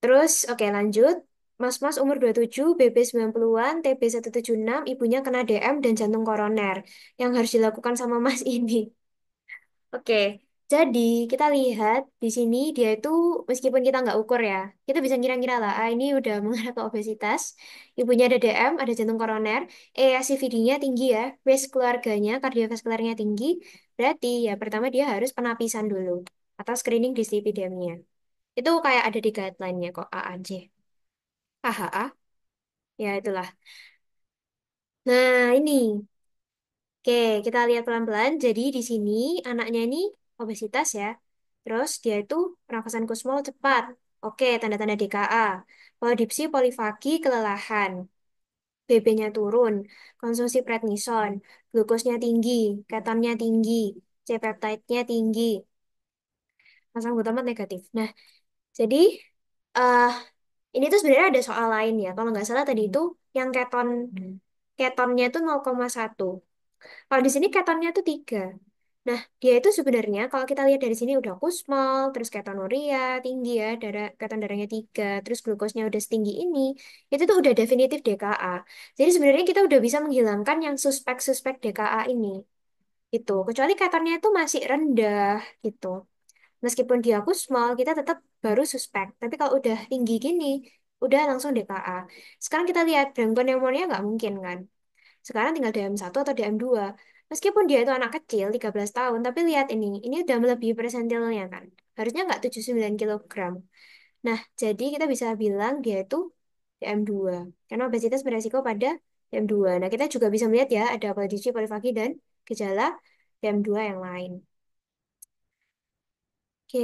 Terus, oke lanjut. Mas-mas umur 27, BB 90-an, TB 176, ibunya kena DM dan jantung koroner. Yang harus dilakukan sama mas ini. Oke, jadi kita lihat di sini dia itu meskipun kita nggak ukur ya, kita bisa ngira-ngira lah, ah, ini udah mengarah ke obesitas, ibunya ada DM, ada jantung koroner, ASCVD-nya tinggi ya, risk keluarganya, kardiovaskularnya tinggi, berarti ya pertama dia harus penapisan dulu, atau screening dyslipidemia. Itu kayak ada di guideline-nya kok, AAJ. AHA, ya itulah. Nah, ini. Oke, kita lihat pelan-pelan. Jadi di sini anaknya ini obesitas ya. Terus dia itu pernafasan kusmol cepat. Oke, tanda-tanda DKA. Polidipsi, polifagi, kelelahan. BB-nya turun. Konsumsi prednison. Glukosnya tinggi. Ketonnya tinggi. C-peptide-nya tinggi. Asam glutamat negatif. Nah, jadi eh ini tuh sebenarnya ada soal lain ya. Kalau nggak salah tadi itu yang ketonnya itu 0,1. Kalau di sini ketonnya tuh 3. Nah, dia itu sebenarnya kalau kita lihat dari sini udah kusmol, terus ketonuria tinggi ya, keton darahnya 3, terus glukosnya udah setinggi ini, itu tuh udah definitif DKA. Jadi sebenarnya kita udah bisa menghilangkan yang suspek-suspek DKA ini. Itu, kecuali ketonnya itu masih rendah gitu. Meskipun dia kusmol, kita tetap baru suspek. Tapi kalau udah tinggi gini, udah langsung DKA. Sekarang kita lihat bronkopneumonia nggak mungkin kan? Sekarang tinggal DM1 atau DM2. Meskipun dia itu anak kecil, 13 tahun, tapi lihat ini udah melebihi persentilnya kan. Harusnya nggak 79 kilogram. Nah, jadi kita bisa bilang dia itu DM2. Karena obesitas beresiko pada DM2. Nah, kita juga bisa melihat ya, ada polidipsi, polifagi, dan gejala DM2 yang lain. Oke.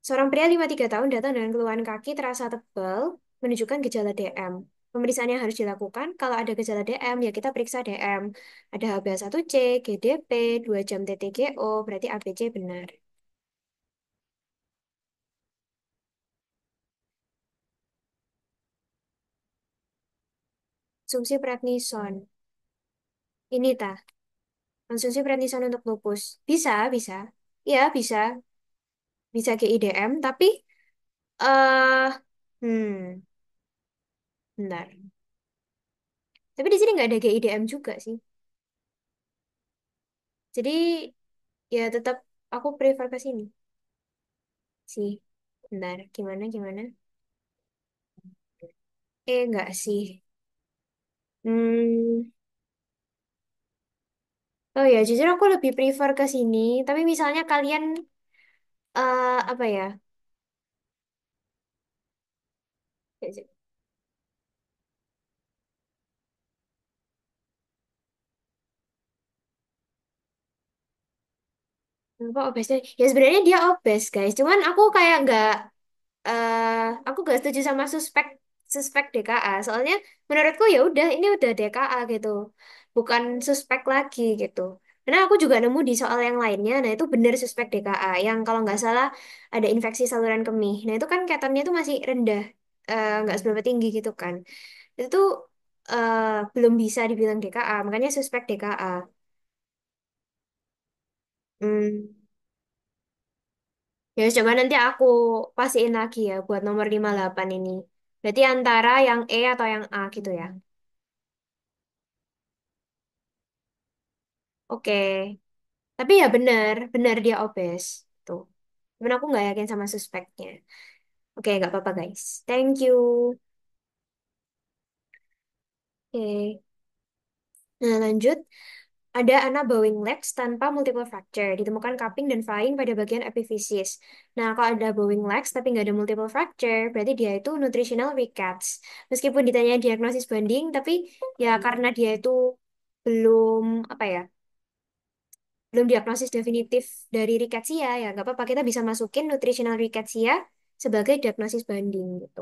Seorang pria 53 tahun datang dengan keluhan kaki terasa tebal, menunjukkan gejala DM. Pemeriksaan yang harus dilakukan, kalau ada gejala DM, ya kita periksa DM. Ada HbA1c, GDP, 2 jam TTGO, berarti ABC benar. Konsumsi prednison. Ini tah, konsumsi prednison untuk lupus. Bisa, bisa. Ya, bisa. Bisa GIDM, tapi hmm, bentar. Tapi di sini nggak ada GIDM juga sih. Jadi, ya tetap aku prefer ke sini sih. Bentar, gimana? Enggak sih. Hmm, oh ya, jujur aku lebih prefer ke sini. Tapi misalnya kalian, apa ya? Apa obesnya? Ya sebenarnya dia obes, guys. Cuman eh aku nggak setuju sama suspek suspek DKA. Soalnya menurutku ya udah ini udah DKA gitu, bukan suspek lagi gitu. Karena aku juga nemu di soal yang lainnya, nah itu bener suspek DKA. Yang kalau nggak salah ada infeksi saluran kemih. Nah itu kan ketonnya itu masih rendah, nggak seberapa tinggi gitu kan. Itu tuh eh, belum bisa dibilang DKA, makanya suspek DKA. Hmm. Ya, coba nanti aku pastiin lagi ya buat nomor 58 ini. Berarti antara yang E atau yang A gitu ya. Oke. Tapi ya benar dia obes. Tuh. Cuman aku nggak yakin sama suspeknya. Oke, nggak apa-apa guys. Thank you. Oke. Nah, lanjut. Ada anak bowing legs tanpa multiple fracture. Ditemukan cupping dan flying pada bagian epifisis. Nah, kalau ada bowing legs tapi nggak ada multiple fracture, berarti dia itu nutritional rickets. Meskipun ditanya diagnosis banding, tapi ya karena dia itu belum apa ya, belum diagnosis definitif dari rickettsia ya nggak apa-apa kita bisa masukin nutritional rickettsia sebagai diagnosis banding gitu.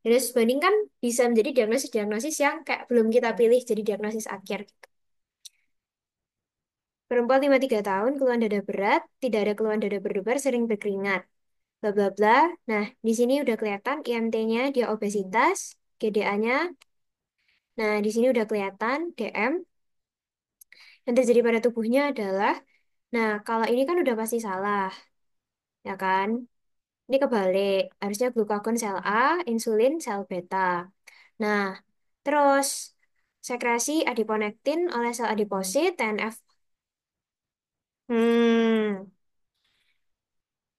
Diagnosis banding kan bisa menjadi diagnosis-diagnosis yang kayak belum kita pilih jadi diagnosis akhir gitu. Perempuan 53 tahun, keluhan dada berat, tidak ada keluhan dada berdebar, sering berkeringat, bla bla bla. Nah, di sini udah kelihatan IMT-nya dia obesitas, GDA-nya. Nah, di sini udah kelihatan DM. Yang terjadi pada tubuhnya adalah, nah kalau ini kan udah pasti salah, ya kan? Ini kebalik, harusnya glukagon sel A, insulin sel beta. Nah, terus sekresi adiponektin oleh sel adiposit, TNF. Hmm,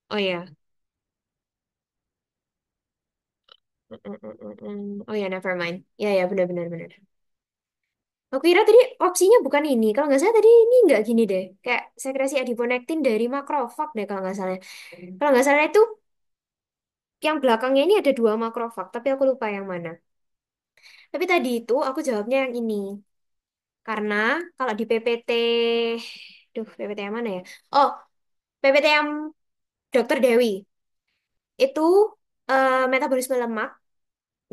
oh ya. Oh ya, never mind. Ya ya, benar benar benar. Aku kira tadi opsinya bukan ini. Kalau nggak salah tadi ini nggak gini deh. Kayak sekresi adiponektin dari makrofag deh kalau nggak salah. Kalau nggak salah itu yang belakangnya ini ada dua makrofag, tapi aku lupa yang mana. Tapi tadi itu aku jawabnya yang ini. Karena kalau di PPT, duh PPT yang mana ya? Oh, PPT yang Dokter Dewi itu metabolisme lemak.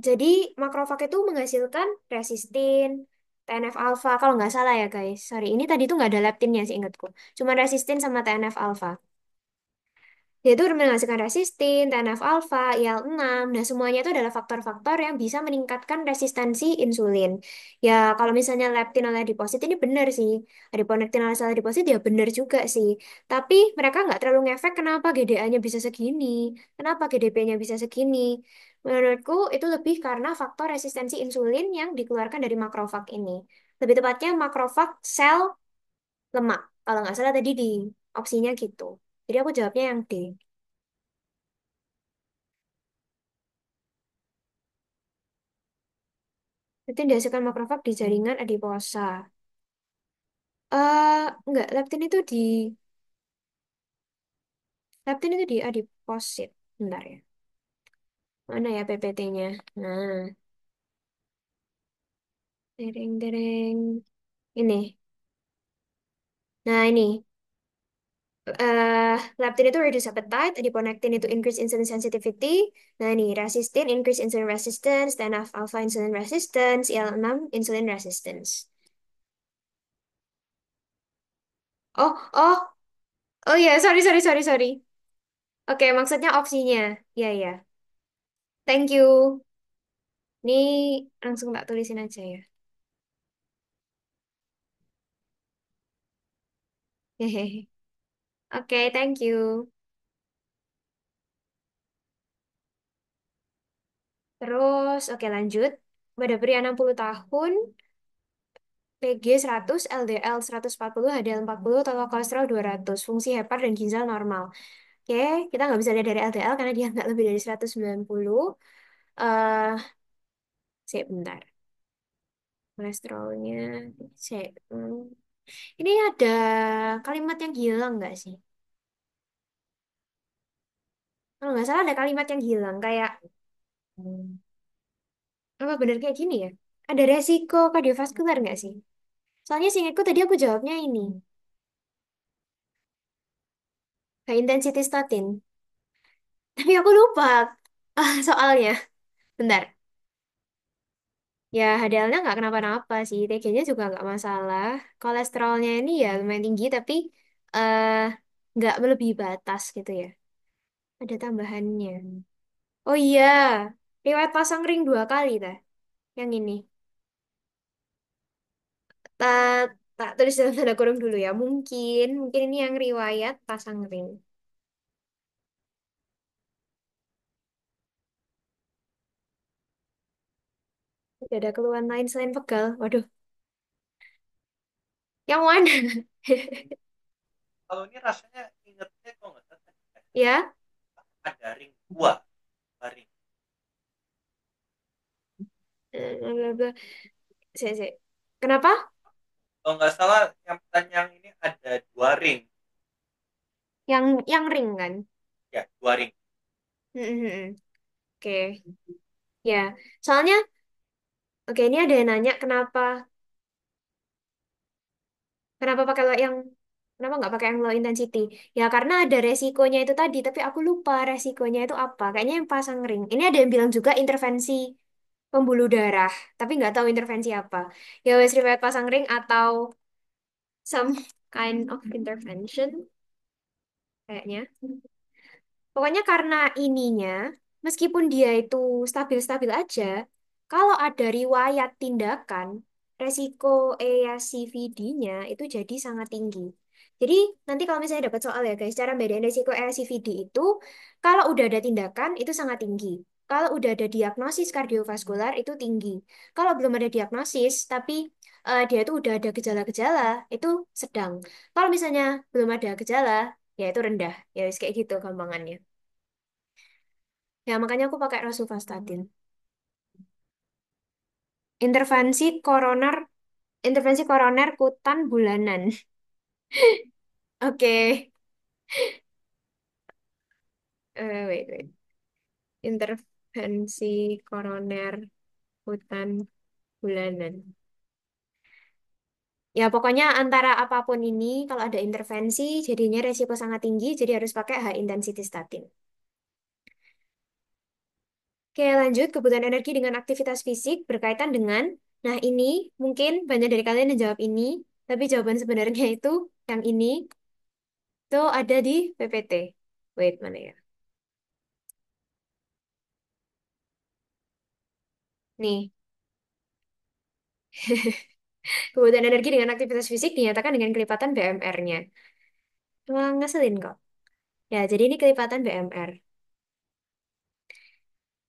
Jadi makrofag itu menghasilkan resistin, TNF alfa. Kalau nggak salah ya guys, sorry ini tadi tuh nggak ada leptinnya sih ingatku. Cuma resistin sama TNF alfa. Dia itu menghasilkan resistin, TNF alfa, IL-6, nah semuanya itu adalah faktor-faktor yang bisa meningkatkan resistensi insulin. Ya kalau misalnya leptin oleh adiposit ini benar sih, adiponektin oleh sel adiposit ya benar juga sih. Tapi mereka nggak terlalu ngefek kenapa GDA-nya bisa segini, kenapa GDP-nya bisa segini. Menurutku itu lebih karena faktor resistensi insulin yang dikeluarkan dari makrofag ini. Lebih tepatnya makrofag sel lemak. Kalau nggak salah tadi di opsinya gitu. Jadi aku jawabnya yang D. Itu yang dihasilkan makrofag di jaringan adiposa. Enggak, leptin itu di adiposit. Bentar ya. Mana ya PPT-nya? Nah, dereng dereng. Ini. Nah, ini. Leptin itu reduce appetite, adiponektin itu increase insulin sensitivity. Nah, ini resistin increase insulin resistance, TNF alpha insulin resistance, IL-6 insulin resistance. Oh, oh, oh ya, sorry, sorry, sorry, sorry. Oke, maksudnya opsinya. Ya, ya. Thank you. Ini langsung tak tulisin aja ya. Hehehe. Oke, thank you. Terus, oke lanjut. Pada pria 60 tahun, PG 100, LDL 140, HDL 40, total kolesterol 200, fungsi hepar dan ginjal normal. Oke, kita nggak bisa lihat dari LDL karena dia nggak lebih dari 190. Eh, bentar. Kolesterolnya, cek. Ini ada kalimat yang hilang nggak sih? Kalau nggak salah ada kalimat yang hilang, kayak apa bener kayak gini ya? Ada resiko kardiovaskular nggak sih? Soalnya seingatku tadi aku jawabnya ini. High intensity statin. Tapi aku lupa soalnya. Bentar. Ya HDL-nya nggak kenapa-napa sih. TG-nya juga nggak masalah. Kolesterolnya ini ya lumayan tinggi tapi eh nggak melebihi batas gitu ya. Ada tambahannya. Oh iya. Riwayat pasang ring 2 kali dah. Yang ini. Tak tak tulis dalam tanda kurung dulu ya. Mungkin ini yang riwayat pasang ring. Tidak ada keluhan lain selain pegal. Waduh, yang mana? Kalau ini rasanya ingetnya kok nggak salah Ya, ada ring dua, ring. bla, bla. Saya. Kenapa? Kalau nggak salah yang pertanyaan ini ada dua ring, Yang ring kan? ya dua ring. Oke, ya. Soalnya, oke ini ada yang nanya kenapa Kenapa pakai yang kenapa nggak pakai yang low intensity? Ya karena ada resikonya itu tadi, tapi aku lupa resikonya itu apa. Kayaknya yang pasang ring. Ini ada yang bilang juga intervensi pembuluh darah, tapi nggak tahu intervensi apa. Ya wes riwayat pasang ring atau some kind of intervention kayaknya. Pokoknya karena ininya, meskipun dia itu stabil-stabil aja, kalau ada riwayat tindakan, resiko EACVD-nya itu jadi sangat tinggi. Jadi nanti kalau misalnya dapat soal ya guys, cara bedain resiko EACVD itu, kalau udah ada tindakan itu sangat tinggi. Kalau udah ada diagnosis kardiovaskular itu tinggi. Kalau belum ada diagnosis, tapi dia itu udah ada gejala-gejala, itu sedang. Kalau misalnya belum ada gejala, ya itu rendah. Ya wis kayak gitu gampangannya. Ya, makanya aku pakai rosuvastatin. Intervensi koroner, intervensi koroner kutan bulanan. Oke. Wait, wait. Intervensi koroner kutan bulanan. Ya, pokoknya antara apapun ini, kalau ada intervensi, jadinya resiko sangat tinggi, jadi harus pakai high intensity statin. Oke, lanjut. Kebutuhan energi dengan aktivitas fisik berkaitan dengan, nah ini mungkin banyak dari kalian yang jawab ini, tapi jawaban sebenarnya itu yang ini. Itu ada di PPT. Wait, mana ya? Nih, kebutuhan energi dengan aktivitas fisik dinyatakan dengan kelipatan BMR-nya. Wah, ngeselin kok. Ya, jadi ini kelipatan BMR.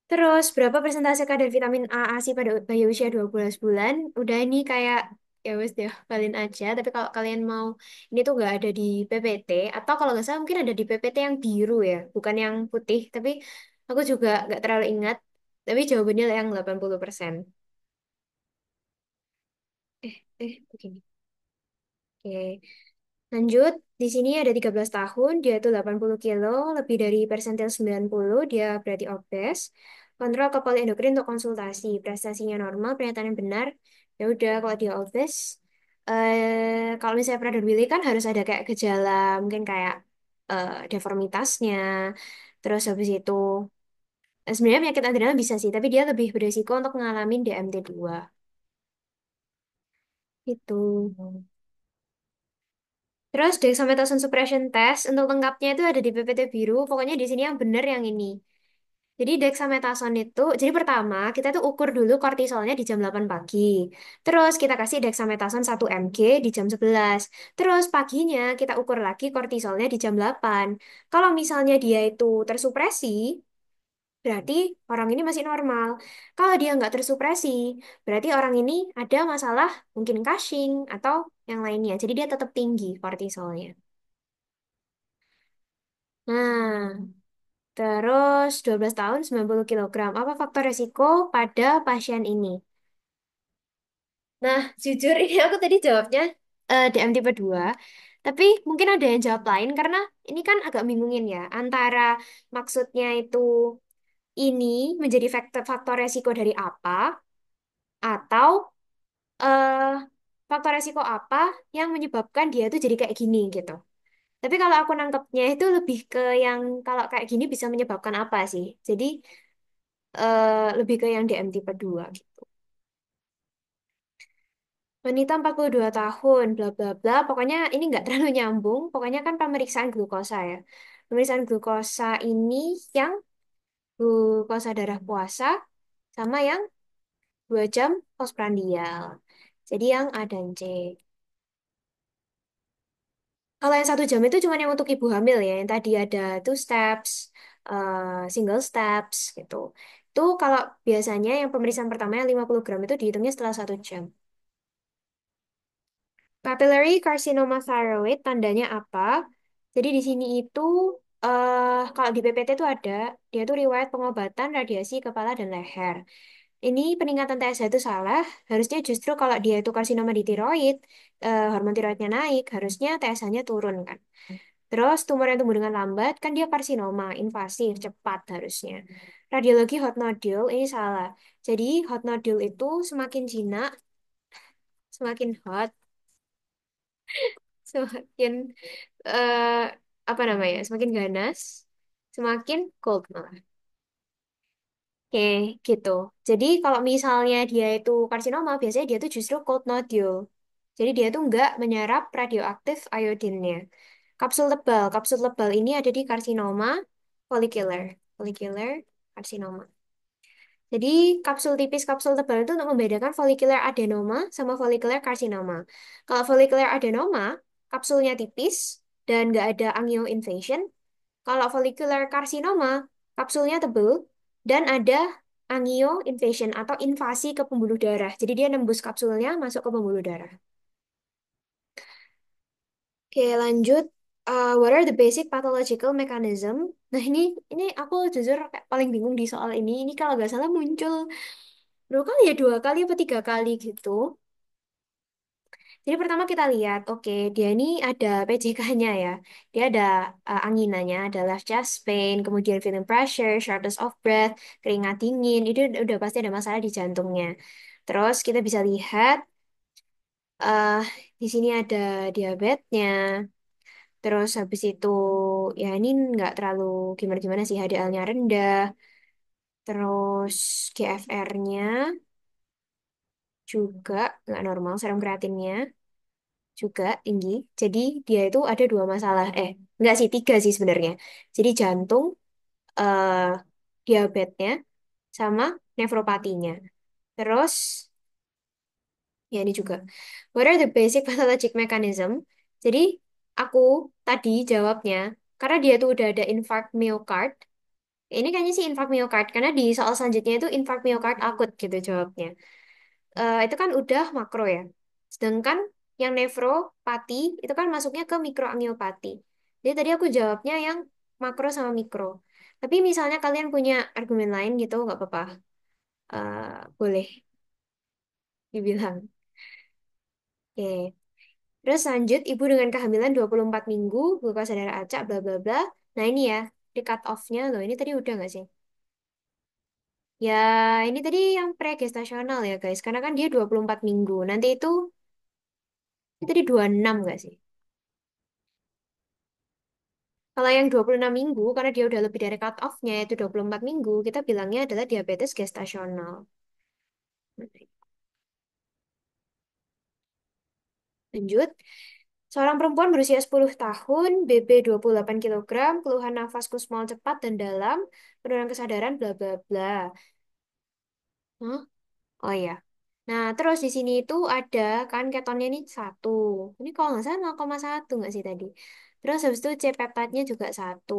Terus, berapa persentase kadar vitamin A ASI pada bayi usia 12 bulan? Udah ini kayak, ya wes deh, kalian aja. Tapi kalau kalian mau, ini tuh nggak ada di PPT. Atau kalau nggak salah mungkin ada di PPT yang biru ya, bukan yang putih. Tapi aku juga nggak terlalu ingat. Tapi jawabannya yang 80%. Begini. Oke. Lanjut, di sini ada 13 tahun, dia itu 80 kilo, lebih dari persentil 90, dia berarti obes. Kontrol ke poliendokrin untuk konsultasi, prestasinya normal, pernyataan yang benar. Ya udah, kalau dia obes, kalau misalnya Prader-Willi kan harus ada kayak gejala, mungkin kayak deformitasnya, terus habis itu, sebenarnya penyakit adrenal bisa sih, tapi dia lebih beresiko untuk mengalami DMT2. Itu. Terus dexamethasone suppression test untuk lengkapnya itu ada di PPT biru. Pokoknya di sini yang benar yang ini. Jadi dexamethasone itu, jadi pertama kita tuh ukur dulu kortisolnya di jam 8 pagi. Terus kita kasih dexamethasone 1 mg di jam 11. Terus paginya kita ukur lagi kortisolnya di jam 8. Kalau misalnya dia itu tersupresi, berarti orang ini masih normal. Kalau dia nggak tersupresi, berarti orang ini ada masalah mungkin Cushing atau yang lainnya. Jadi dia tetap tinggi kortisolnya. Nah, terus 12 tahun 90 kilogram. Apa faktor resiko pada pasien ini? Nah, jujur ini aku tadi jawabnya DM tipe 2. Tapi mungkin ada yang jawab lain karena ini kan agak bingungin ya. Antara maksudnya itu ini menjadi faktor, faktor resiko dari apa atau eh, faktor resiko apa yang menyebabkan dia tuh jadi kayak gini gitu. Tapi kalau aku nangkepnya itu lebih ke yang kalau kayak gini bisa menyebabkan apa sih. Jadi lebih ke yang DM tipe 2 gitu. Wanita 42 tahun, bla bla bla. Pokoknya ini nggak terlalu nyambung. Pokoknya kan pemeriksaan glukosa ya. Pemeriksaan glukosa ini yang glukosa darah puasa sama yang 2 jam postprandial. Jadi yang A dan C. Kalau yang 1 jam itu cuma yang untuk ibu hamil ya. Yang tadi ada two steps, single steps gitu. Itu kalau biasanya yang pemeriksaan pertama yang 50 gram itu dihitungnya setelah 1 jam. Papillary carcinoma thyroid tandanya apa? Jadi di sini itu kalau di PPT itu ada dia tuh riwayat pengobatan radiasi kepala dan leher. Ini peningkatan TSH itu salah. Harusnya justru kalau dia itu karsinoma di tiroid, hormon tiroidnya naik, harusnya TSH-nya turun kan. Terus tumor yang tumbuh dengan lambat kan dia karsinoma, invasif, cepat harusnya. Radiologi hot nodule ini salah. Jadi hot nodule itu semakin jinak, semakin hot. semakin eh, apa namanya, semakin ganas, semakin cold malah. Oke, gitu. Jadi kalau misalnya dia itu karsinoma, biasanya dia tuh justru cold nodule. Jadi dia tuh nggak menyerap radioaktif iodinnya. Kapsul tebal ini ada di karsinoma follicular, follicular karsinoma. Jadi kapsul tipis, kapsul tebal itu untuk membedakan follicular adenoma sama follicular carcinoma. Kalau follicular adenoma, kapsulnya tipis dan nggak ada angio invasion. Kalau follicular carcinoma, kapsulnya tebal dan ada angio invasion atau invasi ke pembuluh darah. Jadi dia nembus kapsulnya masuk ke pembuluh darah. Oke, lanjut. What are the basic pathological mechanism? Nah, ini aku jujur kayak paling bingung di soal ini. Ini kalau nggak salah muncul berapa kali ya, 2 kali apa 3 kali gitu. Jadi pertama kita lihat, oke, dia ini ada PJK-nya ya. Dia ada anginanya, ada left chest pain, kemudian feeling pressure, shortness of breath, keringat dingin. Itu udah pasti ada masalah di jantungnya. Terus kita bisa lihat eh di sini ada diabetesnya. Terus habis itu ya ini nggak terlalu gimana-gimana sih, HDL-nya rendah. Terus GFR-nya juga nggak normal, serum kreatinnya juga tinggi. Jadi dia itu ada 2 masalah. Enggak sih, 3 sih sebenarnya. Jadi jantung, eh, diabetesnya, sama nefropatinya. Terus, ya ini juga. What are the basic pathologic mechanism? Jadi aku tadi jawabnya, karena dia tuh udah ada infarct myocard. Ini kayaknya sih infarct myocard, karena di soal selanjutnya itu infarct myocard akut gitu jawabnya. Itu kan udah makro ya. Sedangkan yang nefropati itu kan masuknya ke mikroangiopati. Jadi tadi aku jawabnya yang makro sama mikro. Tapi misalnya kalian punya argumen lain gitu, nggak apa-apa. Boleh dibilang. Oke. Terus lanjut, ibu dengan kehamilan 24 minggu, glukosa darah acak, bla bla bla. Nah ini ya, di cut off-nya loh. Ini tadi udah nggak sih? Ya, ini tadi yang pre-gestasional ya guys. Karena kan dia 24 minggu. Nanti itu tadi 26 nggak sih? Kalau yang 26 minggu, karena dia udah lebih dari cut off-nya, yaitu 24 minggu, kita bilangnya adalah diabetes gestasional. Lanjut, seorang perempuan berusia 10 tahun, BB 28 kilogram, keluhan nafas kusmal cepat dan dalam, penurunan kesadaran, bla bla bla. Hah? Oh iya. Nah, terus di sini itu ada kan ketonnya ini 1. Ini kalau nggak salah 0,1 nggak sih tadi? Terus habis itu C peptide-nya juga 1.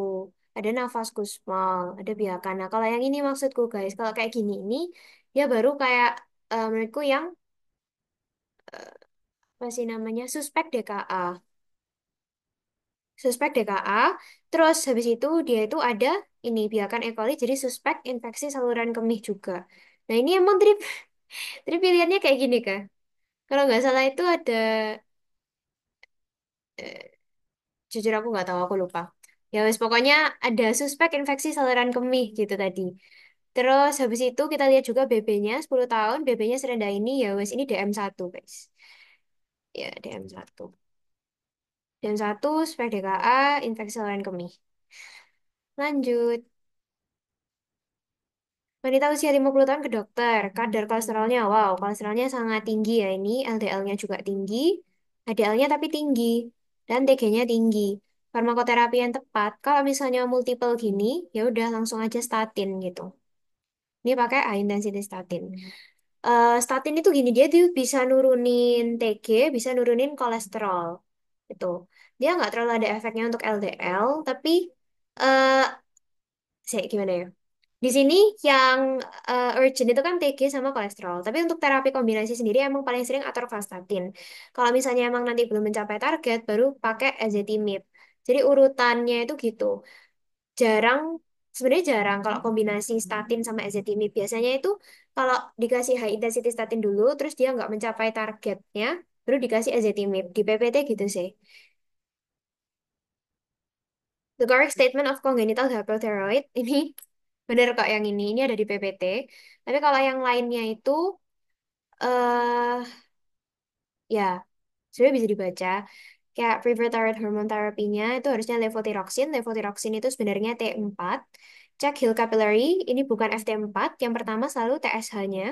Ada nafas kusmal, ada biakan. Nah, kalau yang ini maksudku guys, kalau kayak gini ini dia baru kayak menurutku yang apa sih namanya? Suspek DKA. Suspek DKA. Terus habis itu dia itu ada ini biakan E. coli jadi suspek infeksi saluran kemih juga. Nah, ini emang trip trip pilihannya kayak gini kah? Kalau nggak salah itu ada eh, jujur aku nggak tahu, aku lupa. Ya wes pokoknya ada suspek infeksi saluran kemih gitu tadi. Terus habis itu kita lihat juga BB-nya 10 tahun, BB-nya serendah ini ya wes ini DM1 guys. Ya DM1. DM1 suspek DKA infeksi saluran kemih. Lanjut. Wanita usia 50 tahun ke dokter. Kadar kolesterolnya, wow, kolesterolnya sangat tinggi ya ini. LDL-nya juga tinggi. HDL-nya tapi tinggi. Dan TG-nya tinggi. Farmakoterapi yang tepat, kalau misalnya multiple gini, ya udah langsung aja statin gitu. Ini pakai high intensity statin. Statin itu gini, dia tuh bisa nurunin TG, bisa nurunin kolesterol. Gitu. Dia nggak terlalu ada efeknya untuk LDL, tapi eh saya gimana ya? Di sini yang urgent itu kan TG sama kolesterol. Tapi untuk terapi kombinasi sendiri emang paling sering atorvastatin. Kalau misalnya emang nanti belum mencapai target, baru pakai ezetimibe. Jadi urutannya itu gitu. Jarang, sebenarnya jarang kalau kombinasi statin sama ezetimibe. Biasanya itu kalau dikasih high intensity statin dulu, terus dia nggak mencapai targetnya, baru dikasih ezetimibe. Di PPT gitu sih. The correct statement of congenital hypothyroid ini bener kok yang ini ada di PPT. Tapi kalau yang lainnya itu eh ya sebenarnya bisa dibaca. Kayak preferred thyroid hormone terapinya itu harusnya levothyroxine. Levothyroxine itu sebenarnya T4. Cek Hill capillary, ini bukan FT4. Yang pertama selalu TSH-nya.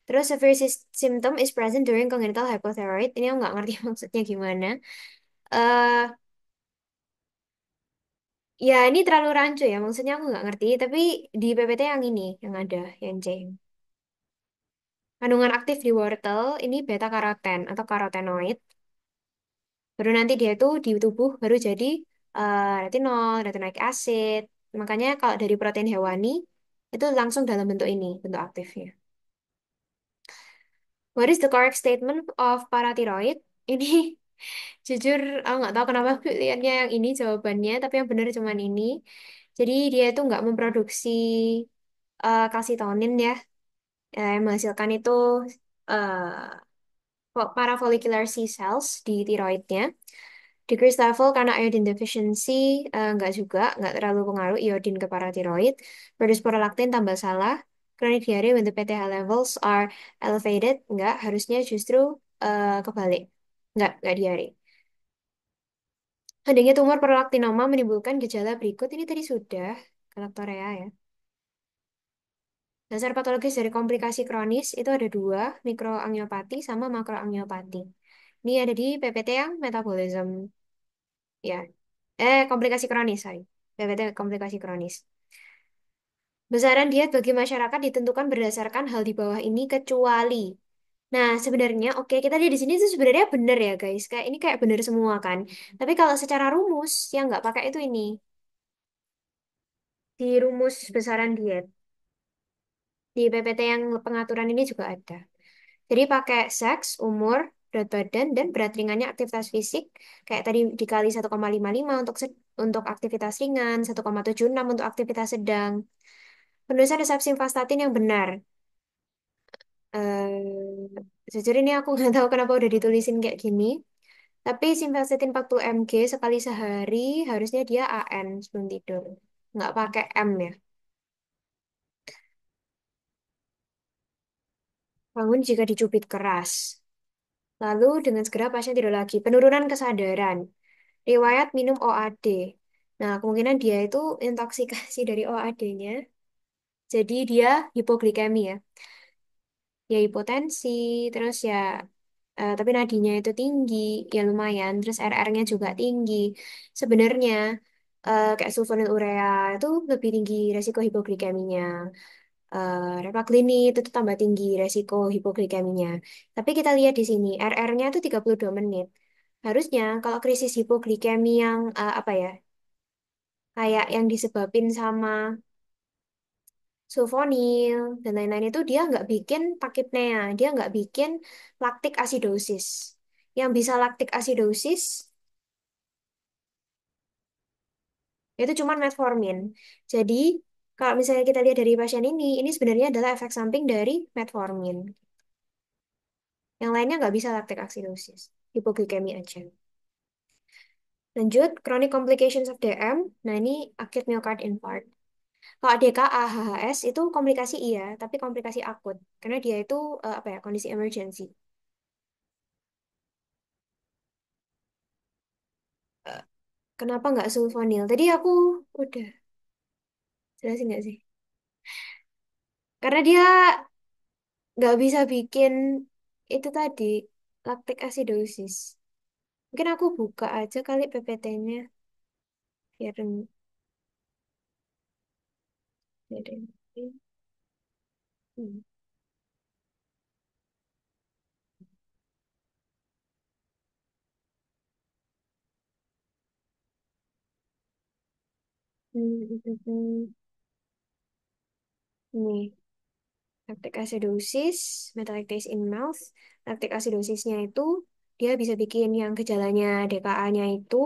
Terus severe symptom is present during congenital hypothyroid. Ini aku nggak ngerti maksudnya gimana. eh Ya ini terlalu rancu ya. Maksudnya aku nggak ngerti. Tapi di PPT yang ini yang ada, yang C. Kandungan aktif di wortel ini beta karoten atau karotenoid. Baru nanti dia itu di tubuh baru jadi retinol, retinoic acid. Makanya kalau dari protein hewani itu langsung dalam bentuk ini, bentuk aktifnya. What is the correct statement of parathyroid? Ini jujur aku nggak tahu kenapa pilihannya yang ini jawabannya, tapi yang benar cuman ini. Jadi dia itu nggak memproduksi kalsitonin ya. Yang menghasilkan itu parafollicular C cells di tiroidnya. Decrease level karena iodine deficiency nggak juga, nggak terlalu pengaruh iodine ke paratiroid. Produce prolactin tambah salah. Chronic diarrhea when the PTH levels are elevated, nggak, harusnya justru kebalik. Nggak diare. Adanya tumor prolaktinoma menimbulkan gejala berikut. Ini tadi sudah, galaktorea ya. Dasar patologis dari komplikasi kronis itu ada dua, mikroangiopati sama makroangiopati. Ini ada di PPT yang metabolism. Ya, komplikasi kronis, sorry. PPT komplikasi kronis. Besaran diet bagi masyarakat ditentukan berdasarkan hal di bawah ini kecuali. Nah, sebenarnya oke, kita lihat di sini itu sebenarnya benar ya, guys. Kayak ini kayak benar semua kan. Tapi kalau secara rumus yang nggak pakai itu ini di rumus besaran diet di PPT yang pengaturan ini juga ada. Jadi pakai seks, umur, berat badan dan berat ringannya aktivitas fisik kayak tadi dikali 1,55 untuk untuk aktivitas ringan, 1,76 untuk aktivitas sedang. Penulisan resep simvastatin yang benar. Jujur ini aku nggak tahu kenapa udah ditulisin kayak gini. Tapi simvastatin 40 mg sekali sehari harusnya dia AN sebelum tidur. Nggak pakai M ya. Bangun jika dicubit keras. Lalu dengan segera pasien tidur lagi. Penurunan kesadaran. Riwayat minum OAD. Nah, kemungkinan dia itu intoksikasi dari OAD-nya. Jadi dia hipoglikemi ya. Ya hipotensi, terus ya tapi nadinya itu tinggi, ya lumayan. Terus RR-nya juga tinggi. Sebenarnya kayak sulfonylurea itu lebih tinggi resiko hipoglikeminya. Repaglini itu tuh tambah tinggi resiko hipoglikeminya. Tapi kita lihat di sini, RR-nya itu 32 menit. Harusnya kalau krisis hipoglikemi yang apa ya, kayak yang disebabin sama sulfonil dan lain-lain itu dia nggak bikin takipnea, dia nggak bikin laktik asidosis. Yang bisa laktik asidosis itu cuma metformin. Jadi kalau misalnya kita lihat dari pasien ini sebenarnya adalah efek samping dari metformin. Yang lainnya nggak bisa laktik asidosis, hipoglikemi aja. Lanjut, chronic complications of DM. Nah ini acute myocardial infarct. Kalau DKA HHS itu komplikasi iya, tapi komplikasi akut karena dia itu apa ya, kondisi emergency. Eh, Kenapa nggak sulfonil? Tadi aku udah jelasin nggak sih? Karena dia nggak bisa bikin itu tadi lactic acidosis. Mungkin aku buka aja kali PPT-nya biar biar hmm. Nih, lactic acidosis, metallic taste in mouth. Lactic acidosisnya itu dia bisa bikin yang gejalanya DKA-nya itu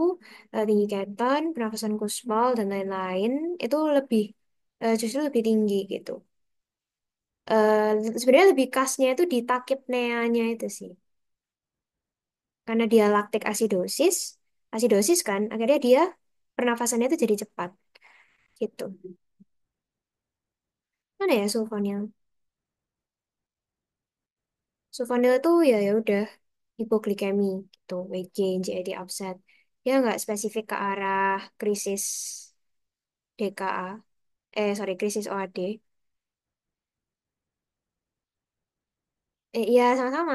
tinggi keton, pernafasan kuspal dan lain-lain itu lebih justru lebih tinggi gitu. eh Sebenarnya lebih khasnya itu di takipneanya itu sih. Karena dia laktik asidosis, asidosis kan, akhirnya dia pernafasannya itu jadi cepat gitu. Mana ya sulfonil? Sulfonil itu ya ya udah hipoglikemi gitu, weight gain, GID upset. Ya nggak spesifik ke arah krisis DKA, sorry, krisis OAD. Iya, sama-sama.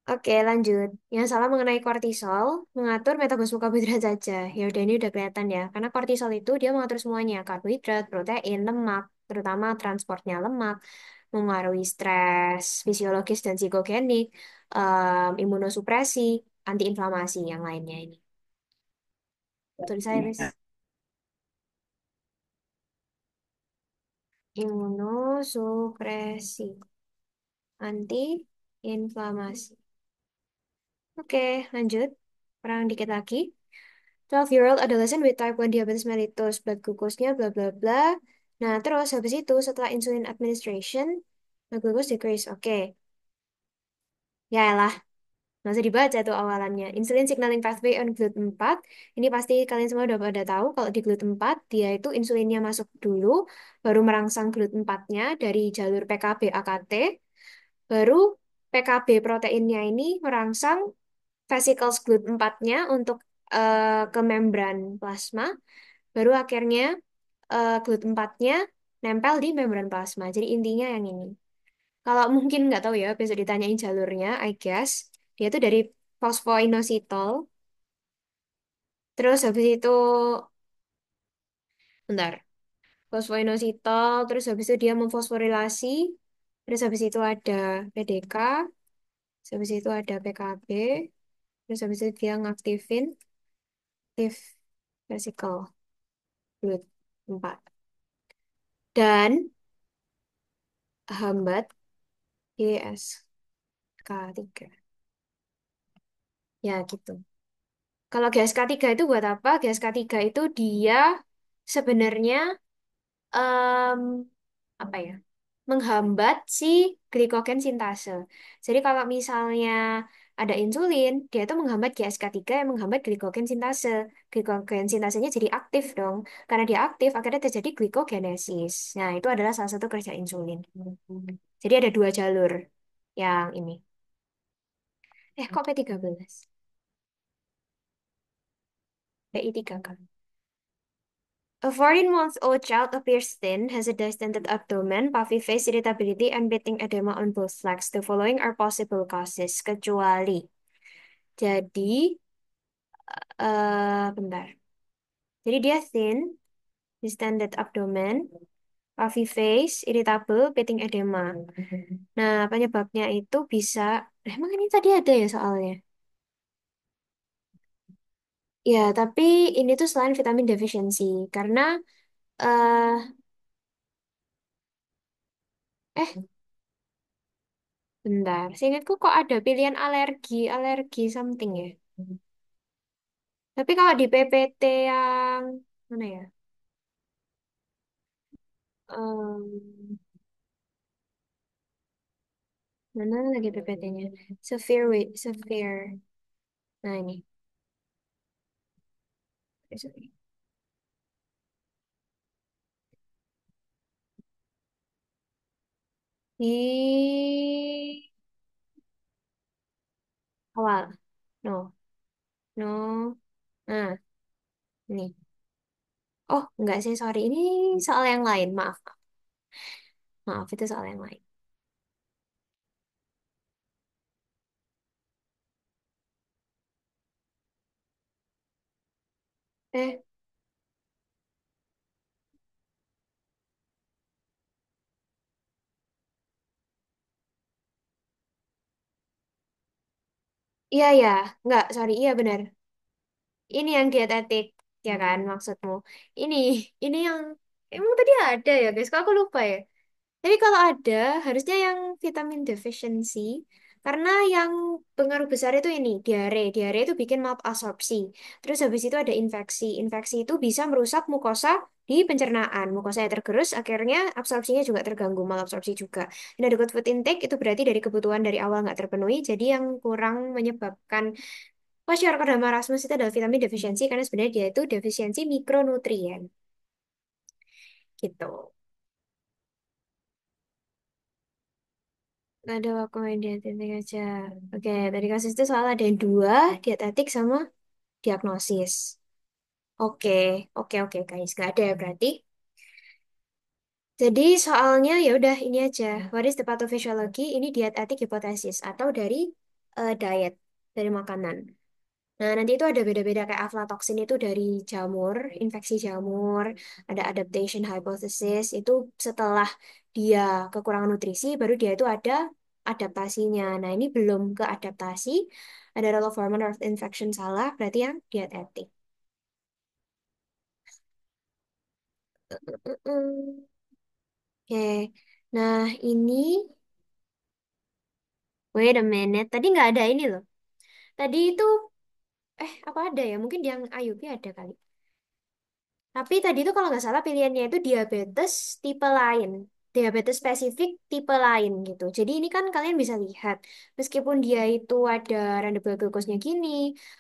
Oke, lanjut. Yang salah mengenai kortisol, mengatur metabolisme karbohidrat saja. Ya udah ini udah kelihatan ya. Karena kortisol itu dia mengatur semuanya, karbohidrat, protein, lemak, terutama transportnya lemak, mengaruhi stres, fisiologis dan psikogenik, imunosupresi, antiinflamasi yang lainnya ini. Tulis saya, Miss. Imunosupresi, antiinflamasi. Oke, lanjut. Perang dikit lagi. 12-year-old adolescent with type 1 diabetes mellitus, blood glucose-nya bla bla bla. Nah, terus habis itu setelah insulin administration, blood glucose decrease. Oke, ya lah, nggak usah dibaca tuh awalannya. Insulin signaling pathway on GLUT4. Ini pasti kalian semua udah pada tahu kalau di GLUT4 dia itu insulinnya masuk dulu, baru merangsang GLUT4-nya dari jalur PKB AKT, baru PKB proteinnya ini merangsang vesicles GLUT4-nya untuk ke membran plasma. Baru akhirnya GLUT4-nya nempel di membran plasma. Jadi intinya yang ini. Kalau mungkin nggak tahu ya, besok ditanyain jalurnya, I guess. Dia tuh dari fosfoinositol. Terus habis itu, bentar. Fosfoinositol, terus habis itu dia memfosforilasi. Terus habis itu ada PDK. Terus habis itu ada PKB. Terus habis itu dia ngaktifin aktif vesicle GLUT4. Dan hambat GSK3. Ya gitu. Kalau GSK3 itu buat apa? GSK3 itu dia sebenarnya em, apa ya? Menghambat si glikogen sintase. Jadi kalau misalnya ada insulin, dia itu menghambat GSK3 yang menghambat glikogen sintase. Glikogen sintasenya jadi aktif dong. Karena dia aktif, akhirnya terjadi glikogenesis. Nah, itu adalah salah satu kerja insulin. Jadi ada dua jalur yang ini. Kok P13? PI3 kan? A 14-month-old child appears thin, has a distended abdomen, puffy face, irritability, and bleeding edema on both flanks. The following are possible causes, kecuali. Jadi, bentar. Jadi dia thin, distended abdomen, puffy face, irritable, bleeding edema. Nah, penyebabnya itu bisa, emang ini tadi ada ya soalnya? Ya, tapi ini tuh selain vitamin deficiency, karena, eh, eh, bentar, seingatku kok ada pilihan alergi, alergi something ya. Tapi kalau di PPT yang mana ya? Em, mana lagi PPT-nya? Severe weight, severe. Nah ini. Di awal. No, no. Nah, ini. Oh, enggak sih, sorry. Ini soal yang lain. Maaf. Maaf, itu soal yang lain. Eh, iya, ya. Enggak, sorry. Iya, benar. Ini yang dietetik, ya kan maksudmu? Ini, ini yang emang tadi ada ya guys. Kok aku lupa ya. Tapi kalau ada, harusnya yang vitamin deficiency. Karena yang pengaruh besar itu ini, diare. Diare itu bikin malabsorpsi. Terus habis itu ada infeksi. Infeksi itu bisa merusak mukosa di pencernaan. Mukosa yang tergerus, akhirnya absorpsinya juga terganggu, malabsorpsi juga. Inadequate food intake itu berarti dari kebutuhan dari awal nggak terpenuhi. Jadi yang kurang menyebabkan kwashiorkor dan marasmus itu adalah vitamin defisiensi karena sebenarnya dia itu defisiensi mikronutrien. Gitu. Ada waktu dietetik aja. Oke, tadi kasus itu soal ada yang dua, dietetik sama diagnosis. Oke, oke, guys. Nggak ada ya berarti. Jadi soalnya ya udah ini aja. What is the pathophysiology? Ini dietetik hipotesis atau dari diet, dari makanan. Nah, nanti itu ada beda-beda kayak aflatoksin itu dari jamur, infeksi jamur, ada adaptation hypothesis, itu setelah dia kekurangan nutrisi, baru dia itu ada adaptasinya. Nah, ini belum ke adaptasi, ada role of hormone of infection salah, berarti yang dietetik. Mm-mm. Oke, nah ini, wait a minute, tadi nggak ada ini loh. Tadi itu, apa ada ya? Mungkin yang Ayubi ada kali. Tapi tadi itu kalau nggak salah pilihannya itu diabetes tipe lain. Diabetes spesifik tipe lain gitu. Jadi ini kan kalian bisa lihat. Meskipun dia itu ada rendah blood glucose-nya gini,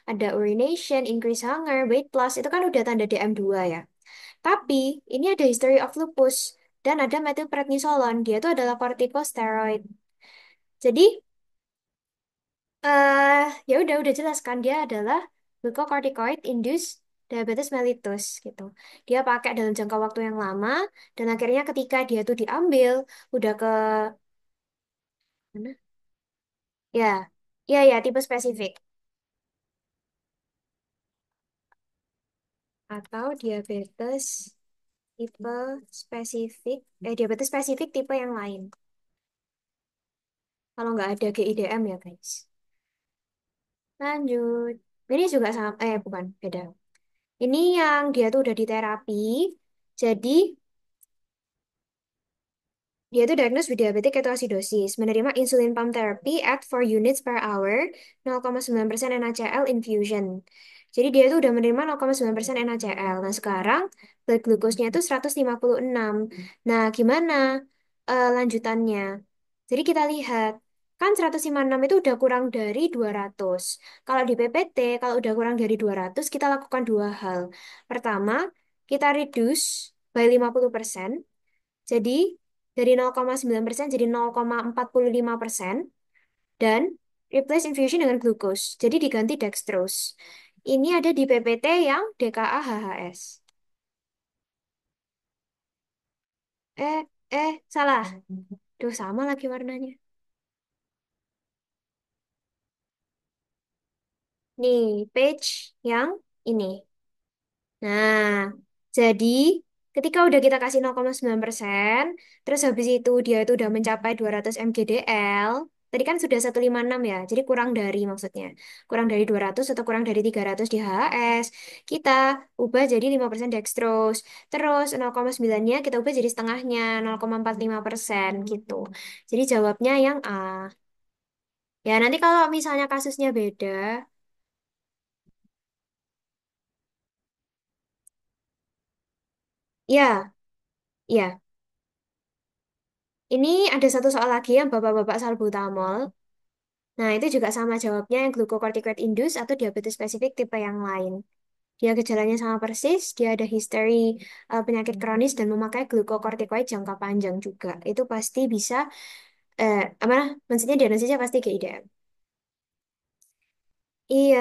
ada urination, increase hunger, weight loss, itu kan udah tanda DM2 ya. Tapi ini ada history of lupus dan ada methylprednisolone. Dia itu adalah corticosteroid. Jadi ya udah jelas kan dia adalah glucocorticoid induced diabetes mellitus gitu. Dia pakai dalam jangka waktu yang lama dan akhirnya ketika dia tuh diambil udah ke mana? Ya, ya tipe spesifik atau tipe diabetes spesifik tipe yang lain. Kalau nggak ada GIDM ya guys. Lanjut. Ini juga sama, bukan, beda. Ini yang dia tuh udah di terapi. Jadi dia itu diagnosed with diabetic ketoacidosis, menerima insulin pump therapy at 4 units per hour, 0,9% NaCl infusion. Jadi dia itu udah menerima 0,9% NaCl. Nah sekarang blood glucose-nya itu 156. Nah gimana lanjutannya? Jadi kita lihat, kan 156 itu udah kurang dari 200. Kalau di PPT, kalau udah kurang dari 200, kita lakukan dua hal. Pertama, kita reduce by 50%. Jadi dari 0,9% jadi 0,45% dan replace infusion dengan glucose. Jadi diganti dextrose. Ini ada di PPT yang DKA-HHS. Salah. Duh, sama lagi warnanya. Nih, page yang ini. Nah, jadi ketika udah kita kasih 0,9%, terus habis itu dia itu udah mencapai 200 mgdl, tadi kan sudah 156 ya, jadi kurang dari maksudnya. Kurang dari 200 atau kurang dari 300 di HHS, kita ubah jadi 5% dextrose. Terus 0,9-nya kita ubah jadi setengahnya, 0,45% gitu. Jadi jawabnya yang A. Ya, nanti kalau misalnya kasusnya beda, ya, ya. Ini ada satu soal lagi yang bapak-bapak salbutamol. Nah, itu juga sama jawabnya yang glucocorticoid induced atau diabetes spesifik tipe yang lain. Dia gejalanya sama persis, dia ada history penyakit kronis dan memakai glucocorticoid jangka panjang juga. Itu pasti bisa, apa, maksudnya diagnosisnya pasti GIDM. Iya,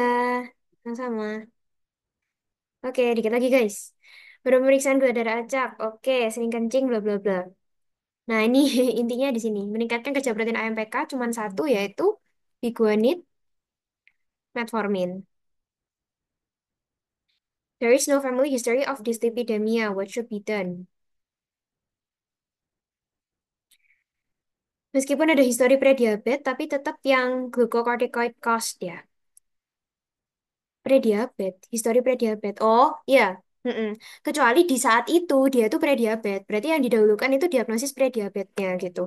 sama-sama. Oke, dikit lagi guys. Pemeriksaan gula darah acak. Oke, sering kencing, bla bla bla. Nah, ini intinya di sini. Meningkatkan kerja protein AMPK cuma satu, yaitu biguanide, metformin. There is no family history of dyslipidemia. What should be done? Meskipun ada histori prediabetes, tapi tetap yang glucocorticoid cost ya. Prediabetes, histori prediabetes. Oh, iya. Mm-mm. Kecuali di saat itu dia tuh prediabetes. Berarti yang didahulukan itu diagnosis prediabetesnya gitu.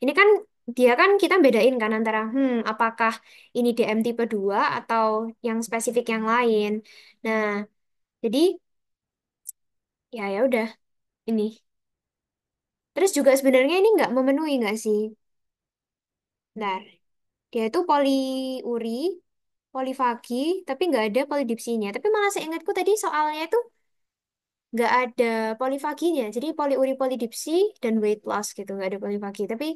Ini kan dia kan kita bedain kan antara apakah ini DM tipe 2 atau yang spesifik yang lain. Nah, jadi ya udah ini. Terus juga sebenarnya ini nggak memenuhi nggak sih? Bentar. Dia itu poliuri, polifagi, tapi nggak ada polidipsinya. Tapi malah seingatku tadi soalnya itu nggak ada polifaginya. Jadi poliuri, polidipsi, dan weight loss gitu. Nggak ada polifagi. Tapi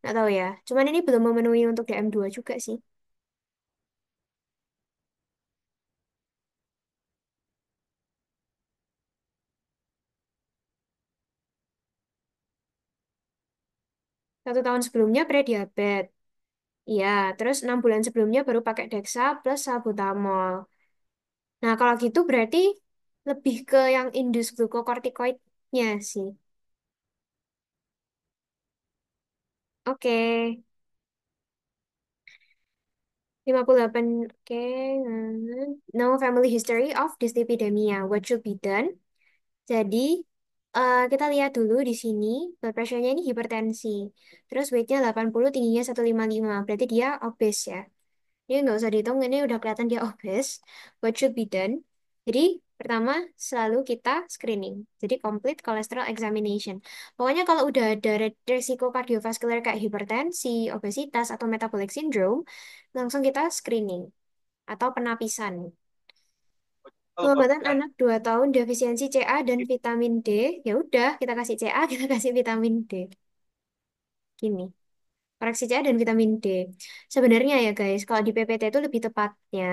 Nggak tahu ya. Cuman ini belum memenuhi untuk DM2 juga sih. 1 tahun sebelumnya prediabetes. Iya, terus 6 bulan sebelumnya baru pakai Dexa plus salbutamol. Nah, kalau gitu berarti lebih ke yang indus glukokortikoidnya sih. Oke, 58. Oke, no family history of dyslipidemia. What should be done? Jadi, kita lihat dulu di sini, blood pressure-nya ini hipertensi. Terus weightnya 80, tingginya 155. Berarti dia obese ya. Ini nggak usah dihitung, ini udah kelihatan dia obese. What should be done? Jadi, pertama, selalu kita screening. Jadi, complete cholesterol examination. Pokoknya kalau udah ada resiko kardiovaskular kayak hipertensi, obesitas, atau metabolic syndrome, langsung kita screening atau penapisan. Kalau Pengobatan dokter, anak 2 tahun defisiensi CA dan vitamin D, ya udah kita kasih CA, kita kasih vitamin D. Gini, koreksi CA dan vitamin D. Sebenarnya ya guys, kalau di PPT itu lebih tepatnya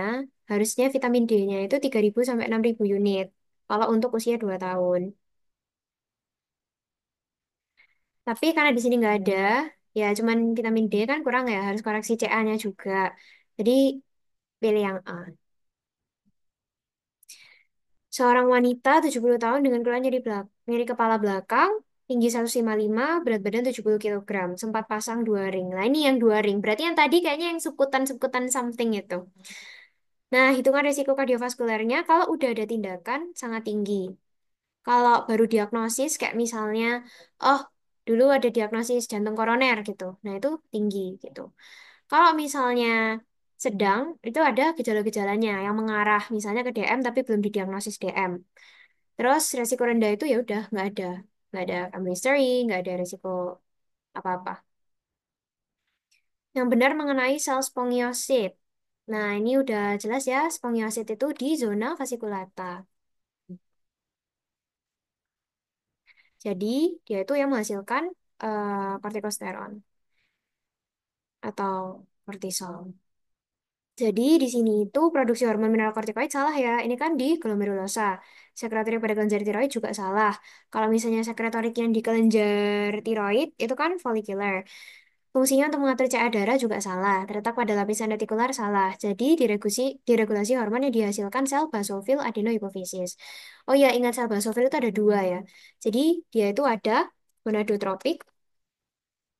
harusnya vitamin D-nya itu 3.000 sampai 6.000 unit. Kalau untuk usia 2 tahun. Tapi karena di sini nggak ada, ya cuman vitamin D kan kurang ya, harus koreksi CA-nya juga. Jadi pilih yang A. Seorang wanita 70 tahun dengan keluhan nyeri kepala belakang, tinggi 155, berat badan 70 kilogram, sempat pasang 2 ring. Nah, ini yang 2 ring. Berarti yang tadi kayaknya yang sukutan-sukutan something itu. Nah, hitungan risiko kardiovaskulernya kalau udah ada tindakan sangat tinggi. Kalau baru diagnosis kayak misalnya, oh, dulu ada diagnosis jantung koroner gitu. Nah, itu tinggi gitu. Kalau misalnya sedang, itu ada gejala-gejalanya yang mengarah misalnya ke DM tapi belum didiagnosis DM. Terus resiko rendah itu ya udah nggak ada family history, nggak ada resiko apa-apa. Yang benar mengenai sel spongiosit. Nah, ini udah jelas ya, spongiosit itu di zona fasciculata. Jadi dia itu yang menghasilkan kortikosteron atau kortisol. Jadi di sini itu produksi hormon mineral kortikoid salah ya. Ini kan di glomerulosa. Sekretorik pada kelenjar tiroid juga salah. Kalau misalnya sekretorik yang di kelenjar tiroid itu kan follicular. Fungsinya untuk mengatur CA darah juga salah. Terletak pada lapisan retikular salah. Jadi diregulasi hormon yang dihasilkan sel basofil adenohipofisis. Oh ya, ingat sel basofil itu ada dua ya. Jadi dia itu ada gonadotropik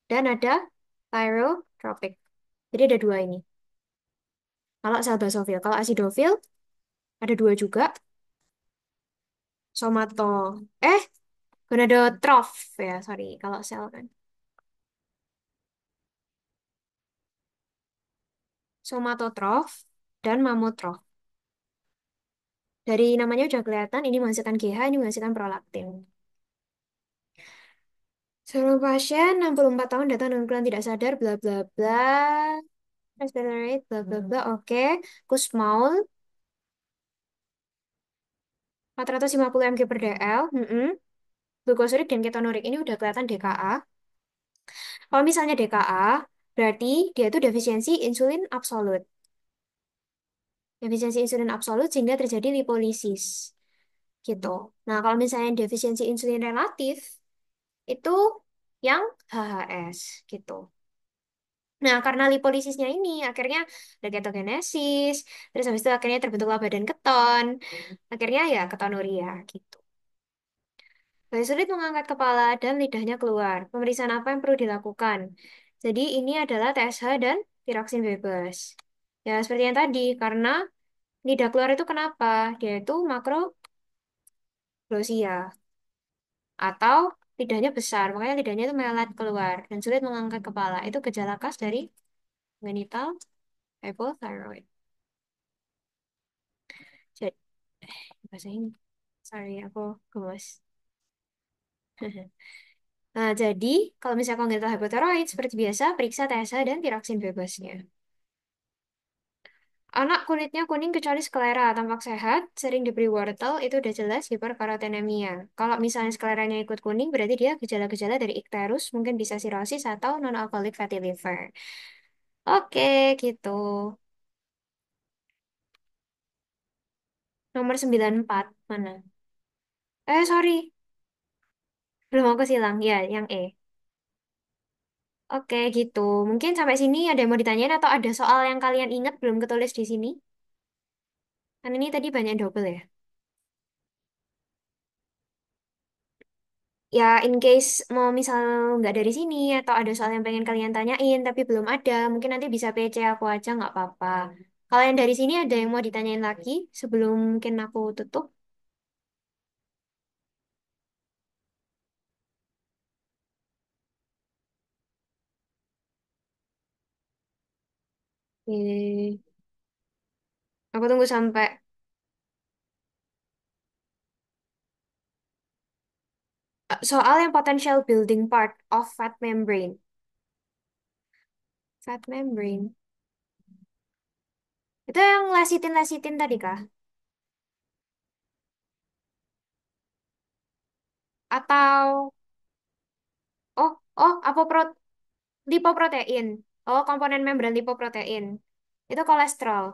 dan ada thyrotropik. Jadi ada dua ini. Kalau sel basofil, kalau asidofil ada dua juga. Somato, eh, gonadotrof ya, sorry. Kalau sel kan. Somatotrof dan mamotrof. Dari namanya udah kelihatan, ini menghasilkan GH, ini menghasilkan prolaktin. Seorang pasien 64 tahun datang dengan keluhan tidak sadar, bla bla bla. Respiratory rate, bla bla bla. Oke. Kussmaul, 450 mg per dl. Glukosurik dan ketonurik. Ini udah kelihatan DKA. Kalau misalnya DKA, berarti dia itu defisiensi insulin absolut. Defisiensi insulin absolut sehingga terjadi lipolisis. Gitu. Nah, kalau misalnya defisiensi insulin relatif, itu yang HHS. Gitu. Nah, karena lipolisisnya ini akhirnya ada ketogenesis, terus habis itu akhirnya terbentuklah badan keton, akhirnya ya ketonuria gitu. Bayi sulit mengangkat kepala dan lidahnya keluar. Pemeriksaan apa yang perlu dilakukan? Jadi ini adalah TSH dan tiroksin bebas. Ya seperti yang tadi, karena lidah keluar itu kenapa? Dia itu makroglosia atau lidahnya besar, makanya lidahnya itu melet keluar dan sulit mengangkat kepala. Itu gejala khas dari genital hypothyroid. Jadi, bahasa ini. Sorry, aku gemes. Nah, jadi kalau misalnya congenital hypothyroid, seperti biasa, periksa TSH dan tiroksin bebasnya. Anak kulitnya kuning kecuali sklera, tampak sehat, sering diberi wortel, itu udah jelas hiperkarotenemia. Kalau misalnya skleranya ikut kuning, berarti dia gejala-gejala dari ikterus, mungkin bisa sirosis atau non-alcoholic fatty liver. Oke, gitu. Nomor 94 mana? Sorry. Belum aku silang. Ya, yang E. Oke, gitu. Mungkin sampai sini ada yang mau ditanyain atau ada soal yang kalian ingat belum ketulis di sini? Kan ini tadi banyak double ya. Ya, in case mau misal nggak dari sini atau ada soal yang pengen kalian tanyain tapi belum ada, mungkin nanti bisa PC aku aja nggak apa-apa. Kalau yang dari sini ada yang mau ditanyain lagi sebelum mungkin aku tutup? Eh, aku tunggu sampai soal yang potential building part of fat membrane. Fat membrane. Itu yang lesitin-lesitin tadi kah? Atau apa lipoprotein? Oh, komponen membran lipoprotein. Itu kolesterol.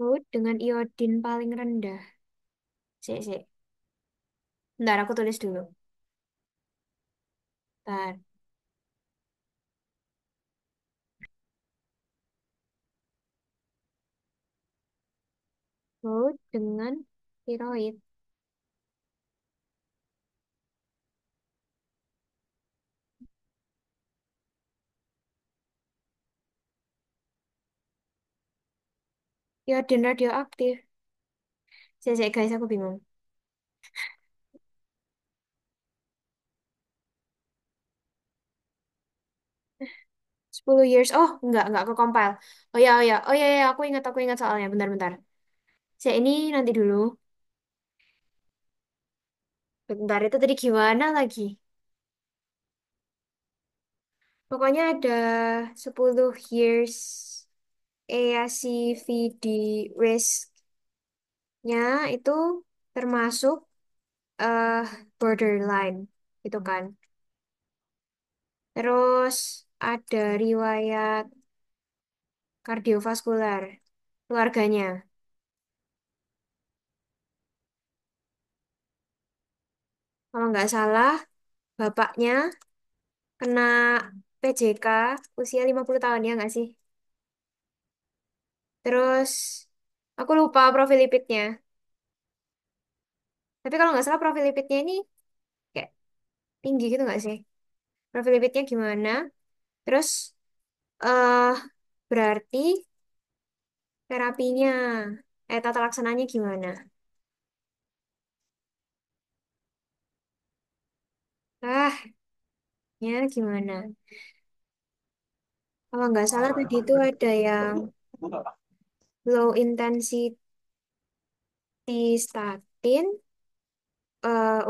Oh, dengan iodin paling rendah. Sik, sik. Bentar, aku tulis dulu. Bentar. Oh, dengan tiroid. Iodin radioaktif. Sik, sik, guys, aku bingung. 10 years. Oh, enggak ke compile. Oh ya, aku ingat soalnya. Bentar. Sik, ini nanti dulu. Bentar, itu tadi gimana lagi? Pokoknya ada 10 years EACVD risk-nya itu termasuk eh borderline gitu kan. Terus ada riwayat kardiovaskular keluarganya. Kalau nggak salah, bapaknya kena PJK usia 50 tahun ya nggak sih? Terus aku lupa profil lipidnya. Tapi kalau nggak salah profil lipidnya ini kayak tinggi gitu nggak sih? Profil lipidnya gimana? Terus eh berarti terapinya, tata laksananya gimana? Ah, ya gimana? Kalau nggak salah tadi itu ada yang low intensity statin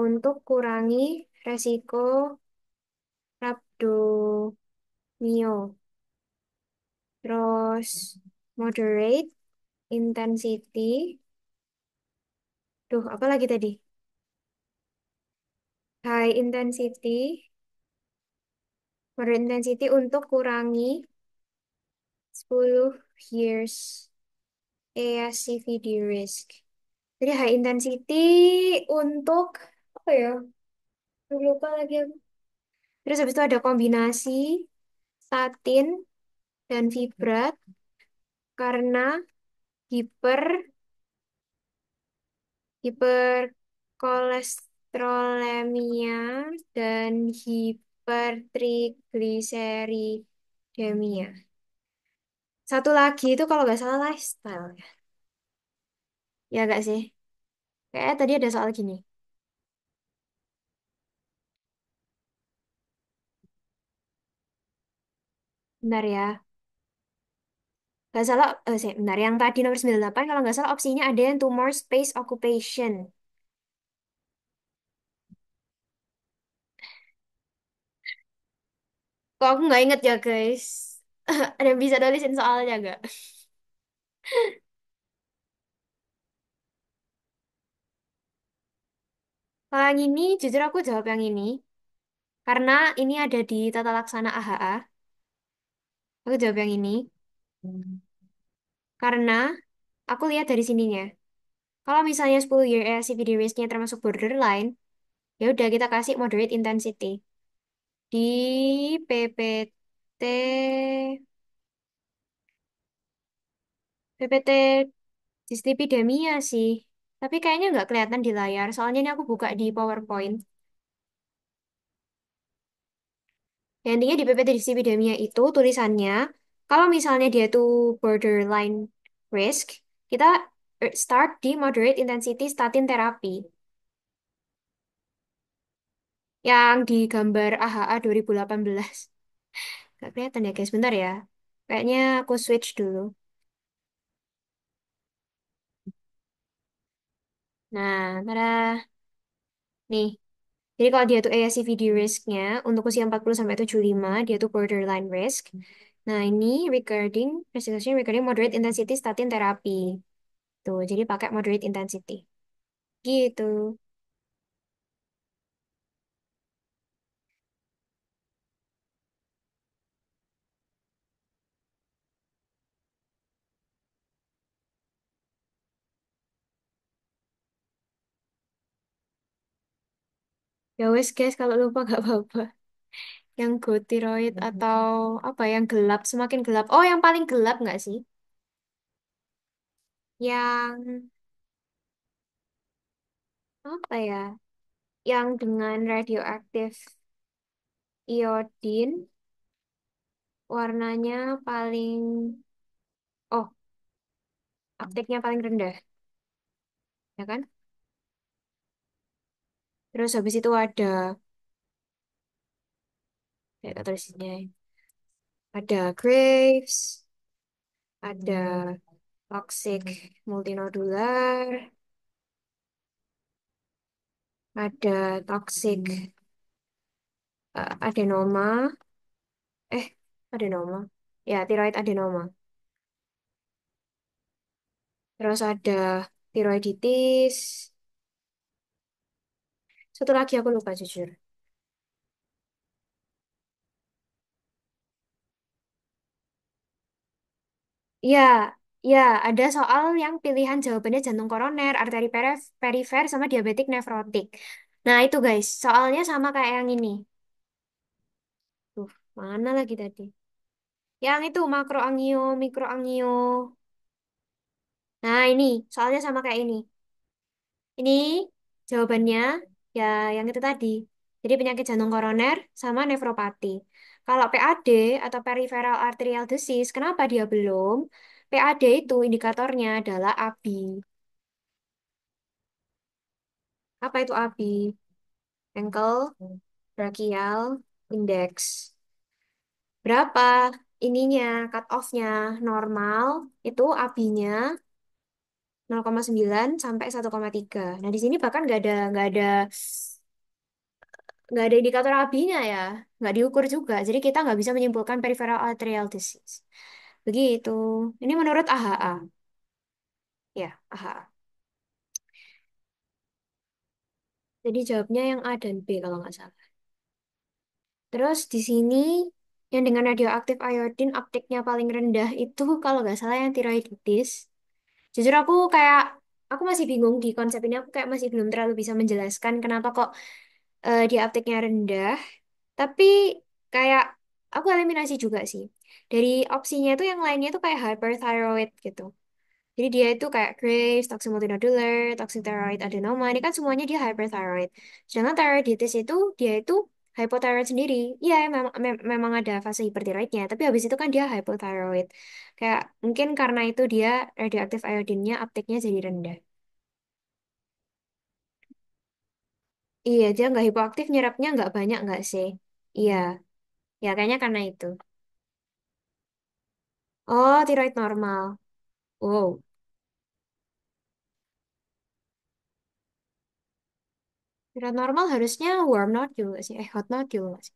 untuk kurangi resiko rhabdomio. Terus moderate intensity. Duh, apa lagi tadi? High intensity, moderate intensity untuk kurangi 10 years ASCVD risk. Jadi high intensity untuk apa ya? Lupa lagi aku. Terus habis itu ada kombinasi statin dan fibrat karena hiper hiperkolesterolemia dan hipertrigliseridemia. Satu lagi itu kalau nggak salah lifestyle. Ya nggak sih? Kayak tadi ada soal gini. Bentar ya. Nggak salah, bentar. Yang tadi nomor 98, kalau nggak salah opsinya ada yang tumor space occupation. Kok aku nggak inget ya guys. Ada yang bisa nulisin soalnya nggak? Kalau yang ini, jujur aku jawab yang ini. Karena ini ada di tata laksana AHA. Aku jawab yang ini. Karena aku lihat dari sininya. Kalau misalnya 10 year LCPD risk-nya termasuk borderline, ya udah kita kasih moderate intensity. Di PPT, PPT dislipidemia sih. Tapi kayaknya nggak kelihatan di layar. Soalnya ini aku buka di PowerPoint. Ya, intinya di PPT dislipidemia itu tulisannya, kalau misalnya dia itu borderline risk, kita start di moderate intensity statin therapy. Yang di gambar AHA 2018. Gak kelihatan ya guys, bentar ya. Kayaknya aku switch dulu. Nah, tada. Nih. Jadi kalau dia tuh ASCVD risk-nya untuk usia 40 sampai 75, dia tuh borderline risk. Nah, ini regarding prescription regarding moderate intensity statin therapy. Tuh, jadi pakai moderate intensity. Gitu. Ya wes guys, kalau lupa gak apa-apa. Yang go tiroid atau apa yang gelap, semakin gelap. Oh, yang paling gelap nggak sih? Yang apa ya? Yang dengan radioaktif iodin warnanya paling oh, apteknya paling rendah, ya kan? Terus habis itu ada kayak tulisnya ada Graves, ada toxic multinodular, ada toxic adenoma, eh adenoma. Ya, tiroid adenoma. Terus ada tiroiditis. Satu lagi aku lupa jujur. Iya, ya, ada soal yang pilihan jawabannya jantung koroner, arteri perifer, sama diabetik nefrotik. Nah, itu guys, soalnya sama kayak yang ini. Tuh, mana lagi tadi? Yang itu makroangio, mikroangio. Nah, ini soalnya sama kayak ini. Ini jawabannya ya yang itu tadi. Jadi penyakit jantung koroner sama nefropati. Kalau PAD atau peripheral arterial disease, kenapa dia belum? PAD itu indikatornya adalah ABI. Apa itu ABI? Ankle brachial index. Berapa ininya cut off-nya normal itu ABI-nya 0,9 sampai 1,3. Nah, di sini bahkan nggak ada indikator ABI-nya ya, nggak diukur juga. Jadi kita nggak bisa menyimpulkan peripheral arterial disease. Begitu. Ini menurut AHA. Ya, AHA. Jadi jawabnya yang A dan B kalau nggak salah. Terus di sini yang dengan radioaktif iodin uptake-nya paling rendah itu kalau nggak salah yang tiroiditis. Jujur aku masih bingung di konsep ini. Aku kayak masih belum terlalu bisa menjelaskan kenapa kok dia uptake-nya rendah. Tapi kayak aku eliminasi juga sih. Dari opsinya itu yang lainnya itu kayak hyperthyroid gitu. Jadi dia itu kayak Graves, toxic multinodular, toxic thyroid adenoma. Ini kan semuanya dia hyperthyroid. Sedangkan thyroiditis itu dia itu hypothyroid sendiri. Iya, memang ada fase hipertiroidnya. Tapi habis itu kan dia hypothyroid. Kayak mungkin karena itu dia radioaktif iodinnya uptake-nya jadi rendah. Iya, dia nggak hipoaktif, nyerapnya nggak banyak nggak sih? Iya, ya kayaknya karena itu. Oh, tiroid normal. Wow. Tiroid normal harusnya warm nodule nggak sih? Hot nodule nggak sih?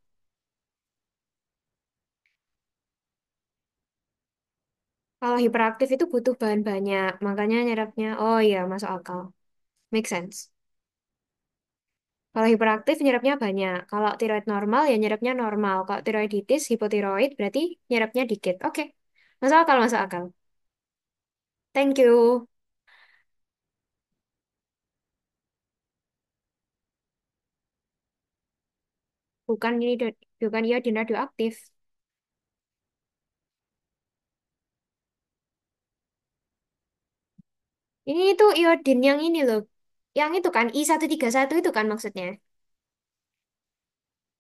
Kalau hiperaktif itu butuh bahan banyak, makanya nyerapnya, oh iya, masuk akal. Make sense. Kalau hiperaktif nyerapnya banyak. Kalau tiroid normal ya nyerapnya normal. Kalau tiroiditis, hipotiroid berarti nyerapnya dikit. Oke. Masuk akal, masuk akal. Thank you. Bukan ini, bukan iodin radioaktif. Ini tuh iodin yang ini loh. Yang itu kan, I131 itu kan maksudnya.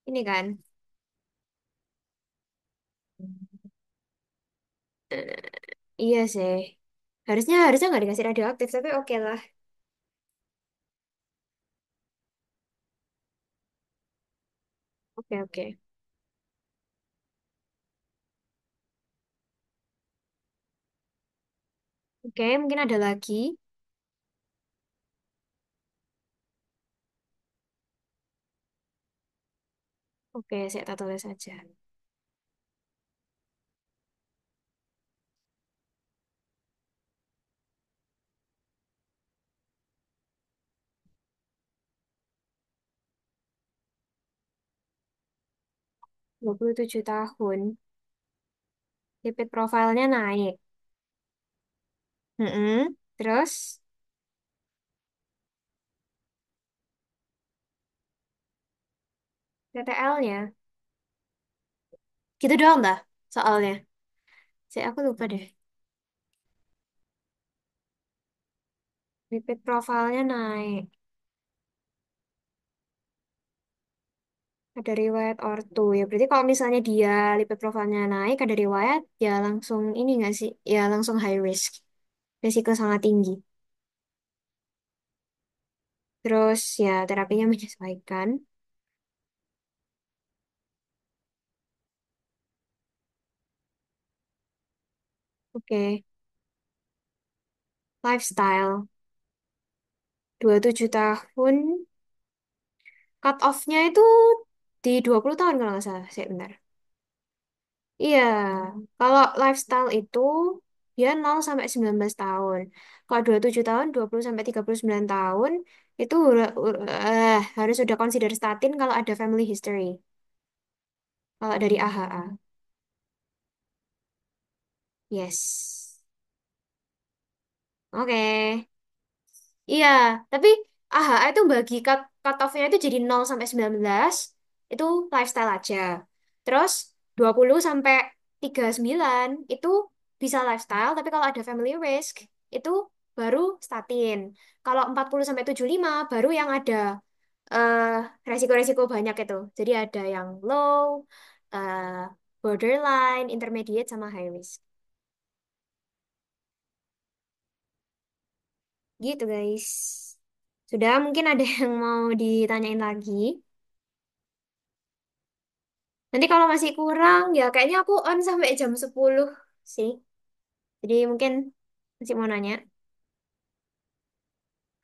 Ini kan. Eh, iya sih. Harusnya harusnya nggak dikasih radioaktif, tapi oke lah. Oke, oke. Oke, mungkin ada lagi. Oke, saya tak tulis saja. 27 tahun. Lipid profilnya naik. Mm-mm. Terus TTL-nya. Gitu doang dah soalnya. Saya aku lupa deh. Lipid profilnya naik. Ada riwayat ortu. Ya berarti kalau misalnya dia lipid profilnya naik, ada riwayat, ya langsung ini nggak sih? Ya langsung high risk. Risiko sangat tinggi. Terus ya terapinya menyesuaikan. Oke. Lifestyle. 27 tahun. Cut off-nya itu di 20 tahun kalau nggak salah. Saya bentar. Iya, kalau lifestyle itu dia 0 sampai 19 tahun. Kalau 27 tahun, 20 sampai 39 tahun itu harus sudah consider statin kalau ada family history. Kalau dari AHA. Yes. Oke. Iya, tapi AHA itu bagi cut off-nya itu jadi 0 sampai 19 itu lifestyle aja. Terus 20 sampai 39 itu bisa lifestyle, tapi kalau ada family risk itu baru statin. Kalau 40 sampai 75 baru yang ada eh, resiko-resiko banyak itu. Jadi ada yang low, eh, borderline, intermediate, sama high risk. Gitu guys. Sudah, mungkin ada yang mau ditanyain lagi. Nanti kalau masih kurang, ya kayaknya aku on sampai jam 10 sih. Jadi mungkin masih mau nanya.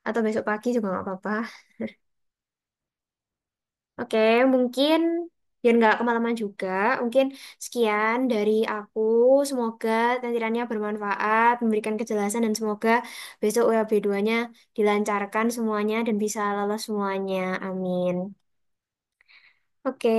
Atau besok pagi juga nggak apa-apa. Oke, mungkin biar nggak kemalaman juga. Mungkin sekian dari aku. Semoga nantirannya bermanfaat, memberikan kejelasan, dan semoga besok UAB 2-nya dilancarkan semuanya dan bisa lolos semuanya. Amin. Oke.